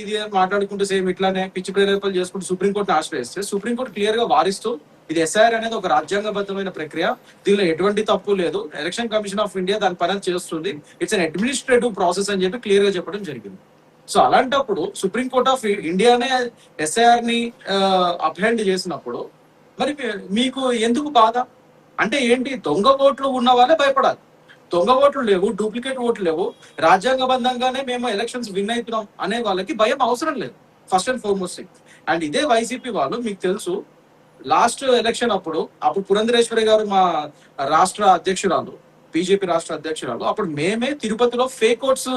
ఇది మాట్లాడుకుంటూ సేమ్ ఇట్లానే పిచ్చి ప్రేరేపలు చేసుకుంటూ సుప్రీంకోర్టుని ఆశ్రయిస్తే సుప్రీంకోర్టు క్లియర్ గా వారిస్తూ ఇది SIR అనేది ఒక రాజ్యాంగబద్ధమైన ప్రక్రియ, దీనిలో ఎటువంటి తప్పు లేదు, ఎలక్షన్ కమిషన్ ఆఫ్ ఇండియా దాని పని చేస్తుంది, ఇట్స్ అన్ అడ్మినిస్ట్రేటివ్ ప్రాసెస్ అని చెప్పి క్లియర్ గా చెప్పడం జరిగింది. సో అలాంటప్పుడు సుప్రీంకోర్ట్ ఆఫ్ ఇండియానే SIR ని అప్హెండ్ చేసినప్పుడు మరి మీకు ఎందుకు బాధ? అంటే ఏంటి, దొంగ ఓట్లు ఉన్న వాళ్ళే భయపడాలి. దొంగ ఓట్లు లేవు, డూప్లికేట్ ఓట్లు లేవు, రాజ్యాంగబద్ధంగానే మేము ఎలక్షన్స్ విన్ అవుతున్నాం అనే వాళ్ళకి భయం అవసరం లేదు, first and foremost thing. And ఇదే వైసీపీ వాళ్ళు, మీకు తెలుసు లాస్ట్ ఎలక్షన్ అప్పుడు పురంధరేశ్వరి గారు మా రాష్ట్ర అధ్యక్షురాలు, బీజేపీ రాష్ట్ర అధ్యక్షురాలు, అప్పుడు మేమే తిరుపతిలో ఫేక్ ఓట్స్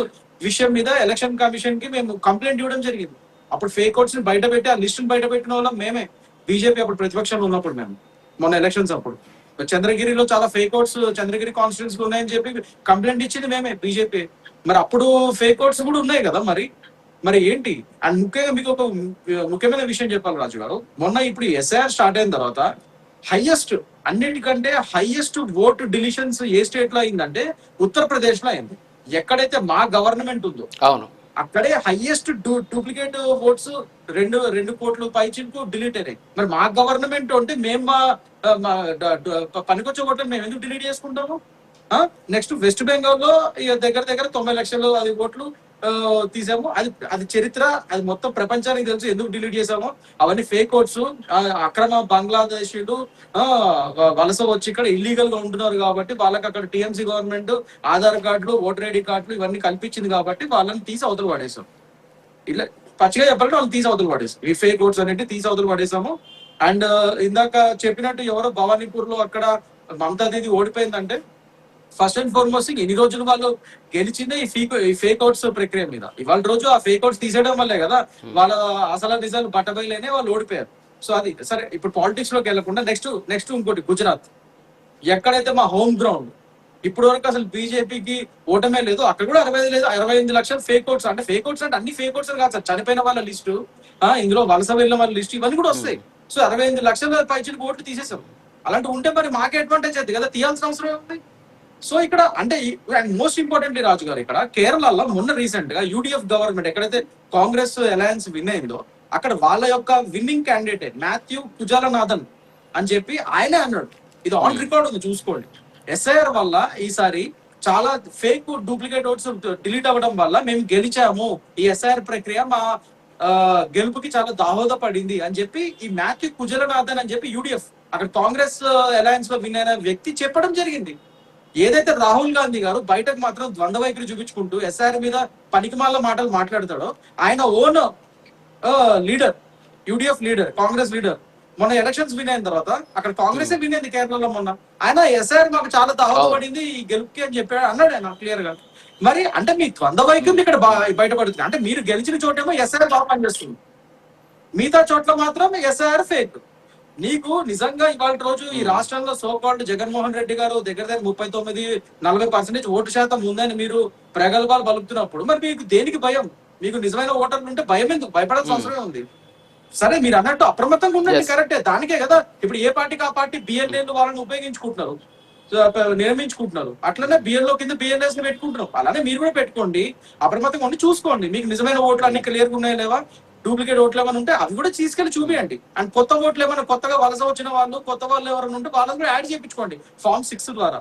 విషయం మీద ఎలక్షన్ కమిషన్ కి మేము కంప్లైంట్ ఇవ్వడం జరిగింది. అప్పుడు ఫేక్ ఓట్స్ ని బయట పెట్టి ఆ లిస్ట్ ని బయట పెట్టిన వాళ్ళం మేమే, బీజేపీ అప్పుడు ప్రతిపక్షంలో ఉన్నప్పుడు. మేము మొన్న ఎలక్షన్స్ అప్పుడు చంద్రగిరిలో చాలా ఫేక్ ఓట్స్ చంద్రగిరి కాన్స్టిట్యూన్సీ ఉన్నాయని చెప్పి కంప్లైంట్ ఇచ్చింది మేమే, బీజేపీ. మరి అప్పుడు ఫేక్ ఓట్స్ కూడా ఉన్నాయి కదా మరి ఏంటి? అండ్ ముఖ్యంగా మీకు ఒక ముఖ్యమైన విషయం చెప్పాలి రాజు గారు, మొన్న ఇప్పుడు SIR స్టార్ట్ అయిన తర్వాత అన్నిటికంటే హైయెస్ట్ ఓటు డిలిషన్స్ ఏ స్టేట్ లో అయిందంటే ఉత్తరప్రదేశ్ లో అయింది. ఎక్కడైతే మా గవర్నమెంట్ ఉందో అవును, అక్కడే హైయెస్ట్ డూప్లికేట్ ఓట్స్ 2 కోట్ల పైచిలకు డిలీట్ అయినాయి. మరి మా గవర్నమెంట్ అంటే మేము పనికొచ్చే ఓట్లను మేము ఎందుకు డిలీట్ చేసుకుంటాము? నెక్స్ట్ వెస్ట్ బెంగాల్ లో దగ్గర 90 లక్షలు అది ఓట్లు తీసాము. అది చరిత్ర, అది మొత్తం ప్రపంచానికి తెలుసు ఎందుకు డిలీట్ చేసాము. అవన్నీ ఫేక్ ఓట్స్, అక్రమ బంగ్లాదేశీలు వలస వచ్చి ఇక్కడ ఇల్లీగల్ గా ఉంటున్నారు కాబట్టి వాళ్ళకి అక్కడ టీఎంసీ గవర్నమెంట్ ఆధార్ కార్డులు, ఓటర్ ఐడి కార్డులు ఇవన్నీ కల్పించింది కాబట్టి వాళ్ళని తీసి అవతల పడేసాం. ఇలా పచ్చిగా చెప్పాలంటే వాళ్ళు తీసి అవతల పడేసాం, ఈ ఫేక్ ఓట్స్ అనేవి తీసి అవతల పడేసాము. అండ్ ఇందాక చెప్పినట్టు ఎవరో భవానీపూర్ లో అక్కడ మమతా దీది ఓడిపోయిందంటే ఫస్ట్ అండ్ ఫార్మోస్ట్ ఇన్ని రోజులు వాళ్ళు గెలిచిందే ఈ ఫేక్ అవుట్స్ ప్రక్రియ మీద. ఇవాళ రోజు ఆ ఫేక్ అవుట్స్ తీసేయడం వల్లే కదా వాళ్ళ అసలు నిజాలు బట్టబయలేనే వాళ్ళు ఓడిపోయారు. సో అది సరే, ఇప్పుడు పాలిటిక్స్ లోకి వెళ్లకుండా నెక్స్ట్ ఇంకోటి గుజరాత్, ఎక్కడైతే మా హోమ్ గ్రౌండ్ ఇప్పటి వరకు అసలు బీజేపీకి ఓటమే లేదు, అక్కడ కూడా 68 లక్షలు ఫేక్ అవుట్స్. అంటే ఫేక్ అవుట్స్ అంటే అన్ని ఫేక్ అవుట్స్ కాదు సార్, చనిపోయిన వాళ్ళ లిస్టు, ఇందులో వలస వెళ్ళిన వాళ్ళ లిస్టు ఇవన్నీ కూడా వస్తాయి. సో 68 లక్షల పైచిలకు ఓట్లు తీసేసాం. అలాంటి ఉంటే మరి మాకే అడ్వాంటేజ్ అవుతుంది కదా, తీయాల్సిన అవసరం ఉంది. సో ఇక్కడ అంటే మోస్ట్ ఇంపార్టెంట్లీ రాజు గారు, ఇక్కడ కేరళలో మొన్న రీసెంట్ గా UDF గవర్నమెంట్ ఎక్కడైతే కాంగ్రెస్ అలయన్స్ విన్ అయిందో అక్కడ వాళ్ళ యొక్క విన్నింగ్ క్యాండిడేట్ మాథ్యూ కుజాలనాథన్ అని చెప్పి ఆయనే అన్నాడు, ఇది ఆన్ రికార్డ్ ఉంది చూసుకోండి, SIR వల్ల ఈసారి చాలా ఫేక్ డూప్లికేట్ ఓట్స్ డిలీట్ అవ్వడం వల్ల మేము గెలిచాము, ఈ SIR ప్రక్రియ మా గెలుపుకి చాలా దోహదపడింది అని చెప్పి ఈ మాథ్యూ కుజాలనాథన్ అని చెప్పి UDF అక్కడ కాంగ్రెస్ అలయన్స్ లో విన్ అయిన వ్యక్తి చెప్పడం జరిగింది. ఏదైతే రాహుల్ గాంధీ గారు బయటకు మాత్రం ద్వంద్వ వైఖరి చూపించుకుంటూ SIR మీద పనికిమాల మాటలు మాట్లాడతాడో, ఆయన own leader, UDF leader, Congress leader మొన్న ఎలక్షన్స్ విన్ అయిన తర్వాత అక్కడ కాంగ్రెస్ విన్ అయింది కేరళలో మొన్న, ఆయన SIR మాకు చాలా దోహదపడింది ఈ గెలుపుకి అని చెప్పాడు అన్నాడు ఆయన క్లియర్ గా. మరి అంటే మీ ద్వంద్వ వైఖరి ఇక్కడ బయటపడుతుంది. అంటే మీరు గెలిచిన చోటేమో SIR బాగా పనిచేస్తుంది, మిగతా చోట్ల మాత్రం SIR ఫేక్. నీకు నిజంగా ఇవాళ రోజు ఈ రాష్ట్రంలో సోకాల్డ్ జగన్మోహన్ రెడ్డి గారు దగ్గర 39-40% ఓటు శాతం ఉందని మీరు ప్రగల్భాలు పలుకుతున్నప్పుడు మరి మీకు దేనికి భయం? మీకు నిజమైన ఓటర్లు ఉంటే భయం ఎందుకు? భయపడాల్సిన అవసరమే ఉంది. సరే మీరు అన్నట్టు అప్రమత్తంగా ఉండండి, కరెక్టే, దానికే కదా ఇప్పుడు ఏ పార్టీకి ఆ పార్టీ BLAలు వాళ్ళని ఉపయోగించుకుంటున్నారు, నిర్మించుకుంటున్నారు. అట్లనే BLO కింద BLS ని పెట్టుకుంటున్నారు. అలానే మీరు కూడా పెట్టుకోండి, అప్రమత్తంగా ఉండి చూసుకోండి మీకు నిజమైన ఓట్లు అన్ని క్లియర్గా ఉన్నాయా లేవా, డూప్లికేట్ ఓట్లు ఏమైనా ఉంటే అవి కూడా తీసుకెళ్లి చూపియండి. అండ్ కొత్త ఓట్లు ఏమైనా కొత్తగా వలస వచ్చిన వాళ్ళు కొత్త వాళ్ళు ఎవరైనా ఉంటే వాళ్ళని కూడా యాడ్ చేయించుకోండి Form 6 ద్వారా.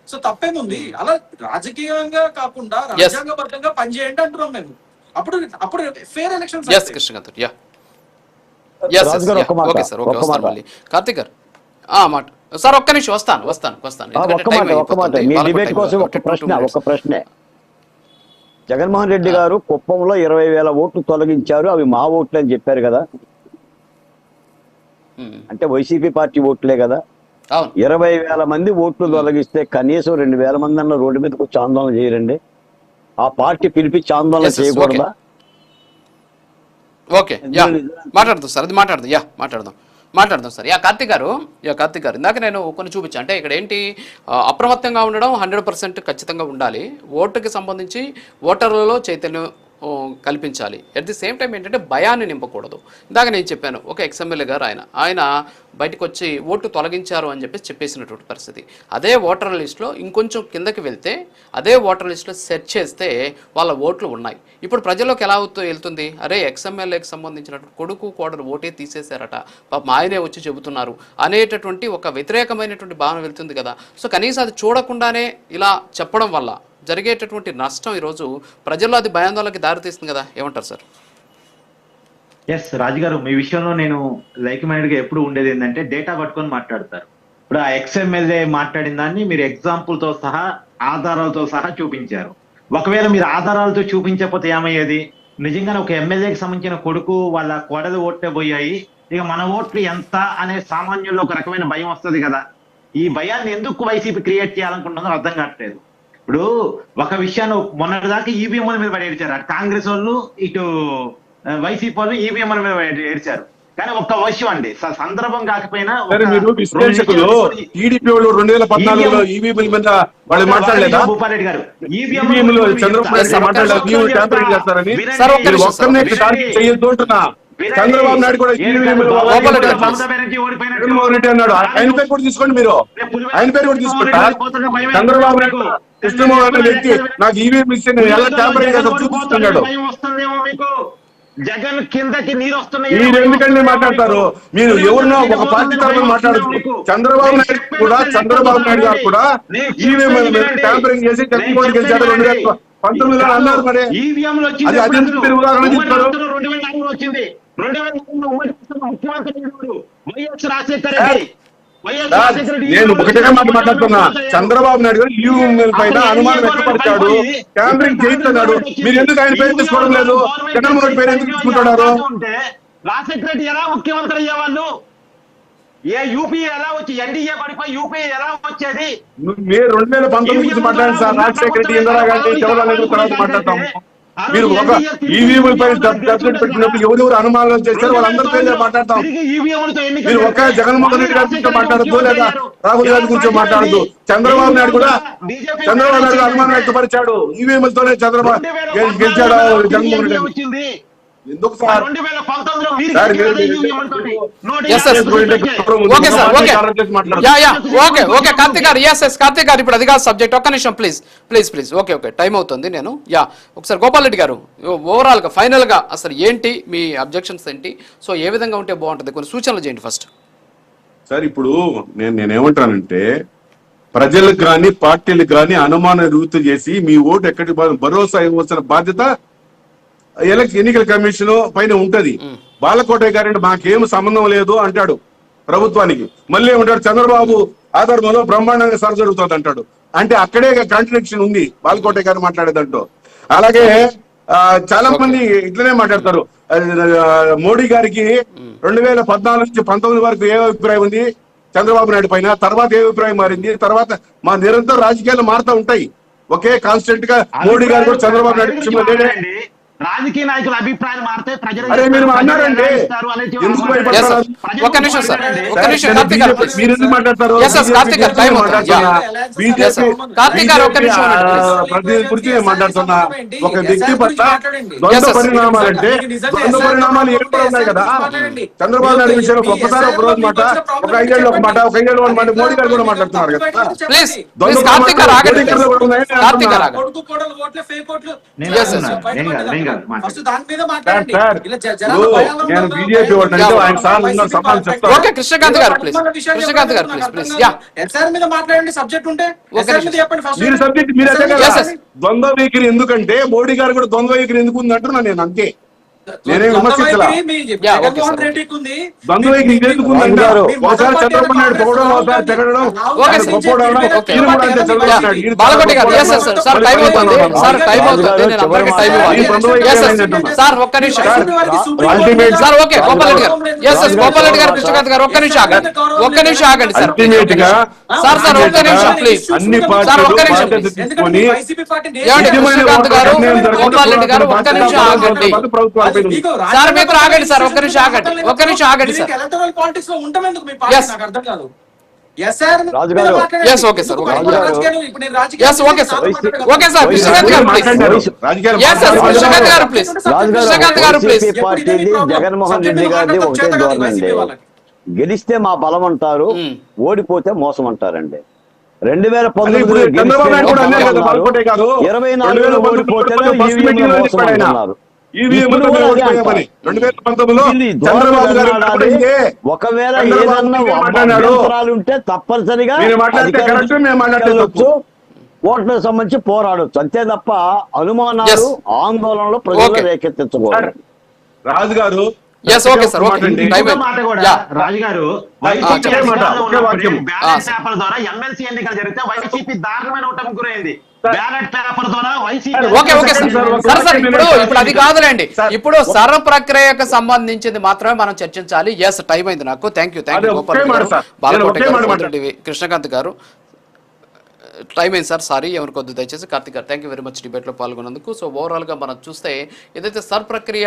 సో తప్పేముంది, అలా రాజకీయంగా కాకుండా రాజ్యాంగబద్ధంగా పనిచేయండి అంటున్నాం మేము. అప్పుడు ఫేర్ ఎలక్షన్స్. కార్తిక్ గారు సార్ ఒక్క నిమిషం వస్తాను. ఒక్క మాట మీ డిబేట్ కోసం ఒక ప్రశ్నే. జగన్మోహన్ రెడ్డి గారు కుప్పంలో 20,000 ఓట్లు తొలగించారు, అవి మా ఓట్లు అని చెప్పారు కదా, అంటే వైసీపీ పార్టీ ఓట్లే కదా. 20,000 మంది ఓట్లు తొలగిస్తే కనీసం 2,000 మంది అన్న రోడ్డు మీదకి వచ్చి ఆందోళన చేయరండి? ఆ పార్టీ పిలిపించి ఆందోళన చేయకూడదా? ఓకే, మాట్లాడదాం సార్, అది మాట్లాడదాం సార్. కార్తీక్ గారు ఇందాక నేను కొన్ని చూపించాను. అంటే ఇక్కడ ఏంటి, అప్రమత్తంగా ఉండడం 100% ఖచ్చితంగా ఉండాలి. ఓటుకి సంబంధించి ఓటర్లలో చైతన్యం కల్పించాలి. ఎట్ ది సేమ్ టైం ఏంటంటే భయాన్ని నింపకూడదు. ఇందాక నేను చెప్పాను, ఒక ఎక్స్ఎమ్మెల్యే గారు ఆయన బయటకు వచ్చి ఓటు తొలగించారు అని చెప్పేసినటువంటి పరిస్థితి. అదే ఓటర్ లిస్టులో ఇంకొంచెం కిందకి వెళ్తే, అదే ఓటర్ లిస్టులో సెర్చ్ చేస్తే వాళ్ళ ఓట్లు ఉన్నాయి. ఇప్పుడు ప్రజల్లోకి ఎలా వెళ్తుంది, అరే ఎక్స్ఎమ్మెల్యేకి సంబంధించినటువంటి కొడుకు కోడలు ఓటే తీసేశారట, పాపం ఆయనే వచ్చి చెబుతున్నారు అనేటటువంటి ఒక వ్యతిరేకమైనటువంటి భావన వెళ్తుంది కదా. సో కనీసం అది చూడకుండానే ఇలా చెప్పడం వల్ల జరిగేటటువంటి నష్టం ఈరోజు ప్రజల్లో అది భయాందోళనకి దారితీస్తుంది కదా, ఏమంటారు సార్? ఎస్ రాజుగారు, మీ విషయంలో నేను లైక్ మైండ్ గా ఎప్పుడు ఉండేది ఏంటంటే డేటా పట్టుకొని మాట్లాడతారు. ఇప్పుడు ఆ ఎక్స్ఎమ్మెల్యే మాట్లాడిన దాన్ని మీరు ఎగ్జాంపుల్ తో సహా ఆధారాలతో సహా చూపించారు. ఒకవేళ మీరు ఆధారాలతో చూపించకపోతే ఏమయ్యేది, నిజంగానే ఒక ఎమ్మెల్యేకి సంబంధించిన కొడుకు వాళ్ళ కోడలు ఓట్లే పోయాయి, ఇక మన ఓట్లు ఎంత అనే సామాన్యుల్లో ఒక రకమైన భయం వస్తుంది కదా. ఈ భయాన్ని ఎందుకు వైసీపీ క్రియేట్ చేయాలనుకుంటుందో అర్థం కావట్లేదు. ఇప్పుడు ఒక విషయాన్ని మొన్నటిదాకా ఈవీఎంల మీద పడి ఏడ్చారు, అటు కాంగ్రెస్ వాళ్ళు ఇటు వైసీపీ వాళ్ళు ఈవీఎంల మీద ఏడ్చారు. కానీ ఒక్క విషయం అండి, సందర్భం కాకపోయినా టీడీపీ వాళ్ళు 2014లో ఈవీఎంల మీద వాళ్ళు మాట్లాడలేదా? భూపారెడ్డి గారు చంద్రబాబు నాయుడు కూడా జగన్మోహన్ రెడ్డి అన్నాడు, ఆయన పేరు కూడా తీసుకోండి, మీరు ఆయన పేరు కూడా తీసుకుంటారు. చంద్రబాబు నాయుడు కృష్ణమోహన్ అనే వ్యక్తి నాకు ఈవీఎం ఇస్తే నేను ఎలా ట్యాంపరింగ్ చేస్తా చూపిస్తున్నాడు. జగన్ కిందకి నీరు వస్తున్నాయి. మీరు ఎందుకండి మాట్లాడతారు? మీరు ఎవరినో ఒక పార్టీ తరఫున మాట్లాడుతూ చంద్రబాబు నాయుడు గారు కూడా ఈవీఎం ట్యాంపరింగ్ చేసి జగన్మోహన్ గెలిచాడు 2019 అన్నారు. మరి అది అజెండా మీరు ఉదాహరణ చెప్తారు. 2004 వచ్చింది, 2004 ముఖ్యమంత్రి వైఎస్ రాజశేఖర రెడ్డి. నేను ఒకటే మాట మాట్లాడుతున్నా, చంద్రబాబు నాయుడు గారు ఈవీఎం పైన అనుమానం వ్యక్తపరిచాడు, ట్యాంపరింగ్ చేయిస్తున్నాడు. మీరు ఎందుకు ఆయన పేరు తీసుకోవడం లేదు? జగన్మోహన్ రెడ్డి పేరు ఎందుకు తీసుకుంటున్నారు? రాజశేఖర రెడ్డి ఎలా ముఖ్యమంత్రి అయ్యేవాళ్ళు? ఏ యూపీ ఎలా వచ్చి ఎన్డీఏ పడిపోయి యూపీ ఎలా వచ్చేది? మీరు 2019 గురించి మాట్లాడండి సార్. రాజశేఖర రెడ్డి, ఇందిరాగాంధీ, జవహర్లాల్ నెహ్రూ తర్వాత మాట్లాడతాము. మీరు ఒక ఈవీఎం పైన సబ్జెక్ట్ పెట్టినప్పుడు ఎవరెవరు అనుమానాలు చేశారు వాళ్ళందరి పేరు మాట్లాడతాం. మీరు ఒక జగన్మోహన్ రెడ్డి గారి మాట్లాడద్దు, లేదా రాహుల్ గాంధీ గురించి మాట్లాడద్దు. చంద్రబాబు నాయుడు కూడా అనుమానం వ్యక్తపరిచాడు, ఈవీఎంలతోనే చంద్రబాబు గెలిచాడు జగన్మోహన్ రెడ్డి. ఎందుకు సార్? కార్తీక్ గారు ఇప్పుడు అది కాదు సబ్జెక్ట్. ఒక్క నిమిషం ప్లీజ్. ఓకే టైం అవుతుంది. నేను ఒకసారి గోపాల్ రెడ్డి గారు ఓవరాల్ గా ఫైనల్ గా అసలు ఏంటి మీ అబ్జెక్షన్స్ ఏంటి? సో ఏ విధంగా ఉంటే బాగుంటుంది, కొన్ని సూచనలు చేయండి ఫస్ట్. సార్ ఇప్పుడు నేనేమంటానంటే, ప్రజలకు కానీ పార్టీలకు కానీ అనుమానం రుజువు చేసి మీ ఓటు ఎక్కడికి భరోసా ఇవ్వాల్సిన బాధ్యత ఎన్నికల కమిషన్ పైన ఉంటది. బాలకోటయ్య గారంటే మాకేం సంబంధం లేదు అంటాడు ప్రభుత్వానికి, మళ్ళీ ఏమంటాడు చంద్రబాబు ఆధారంలో బ్రహ్మాండంగా సర జరుగుతుంది అంటాడు. అంటే అక్కడే కాంట్రడిక్షన్ ఉంది బాలకోటయ్య గారు మాట్లాడేదంటూ. అలాగే చాలా మంది ఇట్లనే మాట్లాడతారు. మోడీ గారికి 2014 నుంచి 19 వరకు ఏ అభిప్రాయం ఉంది చంద్రబాబు నాయుడు పైన, తర్వాత ఏ అభిప్రాయం మారింది, తర్వాత మా నిరంతర రాజకీయాలు మారుతూ ఉంటాయి. ఒకే కాన్స్టెంట్ గా మోడీ గారు కూడా చంద్రబాబు నాయుడు విషయంలో రాజకీయ నాయకుల అభిప్రాయాలు మారితే ప్రజలు మీరు అన్నారండి, ఎందుకు భయపడతారు? ఒక్క నిమిషం సార్, మీరు ఎందుకు మాట్లాడతారు? ప్రతి గురించి మాట్లాడుతున్నా. ఒక వ్యక్తి పట్ల ద్వంద్వ పరిణామాలంటే ద్వంద్వ పరిణామాలు ఎప్పుడు ఉన్నాయి కదా. చంద్రబాబు నాయుడు విషయంలో ఒక్కసారి ఒక రోజు మాట, ఒక 5 ఏళ్ళు ఒక మాట, ఒక 5 ఏళ్ళు మాట మోడీ గారు కూడా మాట్లాడుతున్నారు కదా. నేను బీజేపీ ఆయన సార్ సమాధానం చెప్తాను. మీరు సబ్జెక్ట్ మీరు ద్వంద్వ వైఖరి ఎందుకంటే మోడీ గారు కూడా ద్వంద్వ వైఖరి ఎందుకు ఉంది అంటున్నా నేను. అంతే నేనేం విమర్శించలా. జగన్మోహన్ రెడ్డికి ఉంది. బంధువులకి ఇంకెందుకుందంట? ఒకసారి చంద్రబాబు నాయుడు పొగడం, ఒకసారి తిరగడం, ఆయన గొప్పోడు అనడం, ఈయన కూడా అంతే చంద్రబాబు నాయుడు. ఈయన బాలకోటి గారు, yes, yes, sir. Sir time అవుతుంది, సార్ టైం అవుతుంది, నేను అందరికీ టైం ఇవ్వాలి. Yes, yes. సార్ ఒక్క నిమిషం సార్, ఓకే గోపాల్ రెడ్డి గారు, yes, yes, గోపాల్ రెడ్డి గారు, కృష్ణకాంత్ గారు, ఒక్క నిమిషం ఆగండి, ఒక్క నిమిషం ఆగండి సార్, అల్టిమేట్ గా సార్ సార్ ఒక్క నిమిషం ప్లీజ్, అన్ని సార్ ఒక్క నిమిషం పార్టీలు తీసుకొని ఏమండి కృష్ణకాంత్ గారు, గోపాల్ రెడ్డి గారు, ఒక్క నిమిషం ఆగండి సార్, మీకు ఆగండి సార్, ఒక్క నిమిషం ఆగండి, ఒక్క నిమిషం ఆగండి సార్. ఎలక్టరల్ పాలిటిక్స్ లో ఉండడం ఎందుకు మీ పార్టీ? నాకు అర్థం కాదు. Yes, sir. రాజు గారు. Yes, okay, sir. Okay. ఇప్పుడు నేను రాజకీయ Yes, okay, sir. Okay, sir. Krishnakanth గారు, please. Yes, sir. కృష్ణకాంత్ గారు, please. కృష్ణకాంత్ గారు, please. వైసీపీ పార్టీది జగన్మోహన్ రెడ్డి గారిది ఒకటే ధోరణి అండి. గెలిస్తే మా బలం అంటారు, ఓడిపోతే మోసం అంటారండి. 2019 చంద్రబాబు నాయుడు కూడా అన్నారు కదా, బాలకోటే గారు, 24 ఓడిపోతేనే ఈవీఎంలో మోసం అంటున్నారు. ఒకవేళ ఏదన్నా అభ్యంతరాలు ఉంటే తప్పనిసరిగా ఓట్లకు సంబంధించి పోరాడొచ్చు, అంతే తప్ప అనుమానాలు ఆందోళనలు ప్రజలు రేకెత్తించకూడదు. రాజు గారు, yes, okay, sir. Okay. మాట కూడా రాజుగారు, బ్యాలెట్ పేపర్ ద్వారా ఎమ్మెల్సీ ఎన్నికలు జరిగితే వైసీపీ దారుణమైన ఓటమి గురైంది. బ్యాలెట్ పేపర్ ద్వారా YCP okay okay sir, sir ఇప్పుడు అది కాదులేండి, ఇప్పుడు సర ప్రక్రియకు సంబంధించింది మాత్రమే మనం చర్చించాలి. ఎస్, టైం అయింది నాకు. థ్యాంక్ యూ గోపాల్ బాలకోట గారు, కృష్ణకాంత్ గారు, టైం అయింది సార్, సారీ ఎవరికొద్దు దయచేసి. కార్తిక్ గారు, థ్యాంక్ యూ వెరీ మచ్ డిబేట్లో పాల్గొన్నందుకు. సో ఓవరాల్గా మనం చూస్తే ఏదైతే సర్ ప్రక్రియ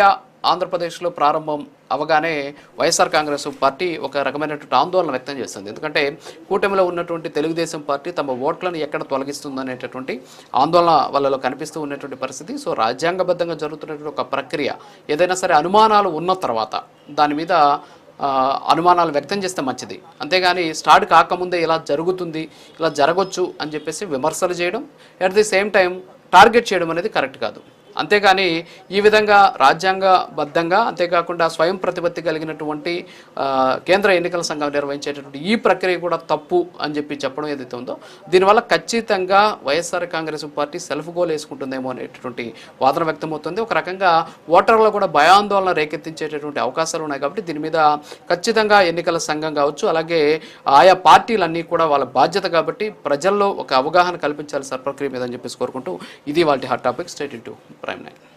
ఆంధ్రప్రదేశ్లో ప్రారంభం అవగానే వైఎస్ఆర్ కాంగ్రెస్ పార్టీ ఒక రకమైనటువంటి ఆందోళన వ్యక్తం చేస్తుంది. ఎందుకంటే కూటమిలో ఉన్నటువంటి తెలుగుదేశం పార్టీ తమ ఓట్లను ఎక్కడ తొలగిస్తుందనేటటువంటి ఆందోళన వాళ్ళలో కనిపిస్తూ ఉన్నటువంటి పరిస్థితి. సో రాజ్యాంగబద్ధంగా జరుగుతున్నటువంటి ఒక ప్రక్రియ ఏదైనా సరే అనుమానాలు ఉన్న తర్వాత దాని మీద అనుమానాలు వ్యక్తం చేస్తే మంచిది, అంతేగాని స్టార్ట్ కాకముందే ఇలా జరుగుతుంది, ఇలా జరగవచ్చు అని చెప్పేసి విమర్శలు చేయడం, at the same time target చేయడం అనేది కరెక్ట్ కాదు. అంతేగాని ఈ విధంగా రాజ్యాంగబద్ధంగా, అంతేకాకుండా స్వయం ప్రతిపత్తి కలిగినటువంటి కేంద్ర ఎన్నికల సంఘం నిర్వహించేటటువంటి ఈ ప్రక్రియ కూడా తప్పు అని చెప్పడం ఏదైతే ఉందో, దీనివల్ల ఖచ్చితంగా YSR Congress party self goal వేసుకుంటుందేమో అనేటటువంటి వాదన వ్యక్తమవుతుంది. ఒక రకంగా ఓటర్లు కూడా భయాందోళన రేకెత్తించేటటువంటి అవకాశాలు ఉన్నాయి. కాబట్టి దీని మీద ఖచ్చితంగా ఎన్నికల సంఘం కావచ్చు, అలాగే ఆయా పార్టీలన్నీ కూడా వాళ్ళ బాధ్యత కాబట్టి ప్రజల్లో ఒక అవగాహన కల్పించాలి సార్ ప్రక్రియ మీద అని చెప్పేసి కోరుకుంటూ, ఇది వాళ్ళ hot topic. State into Prime 9.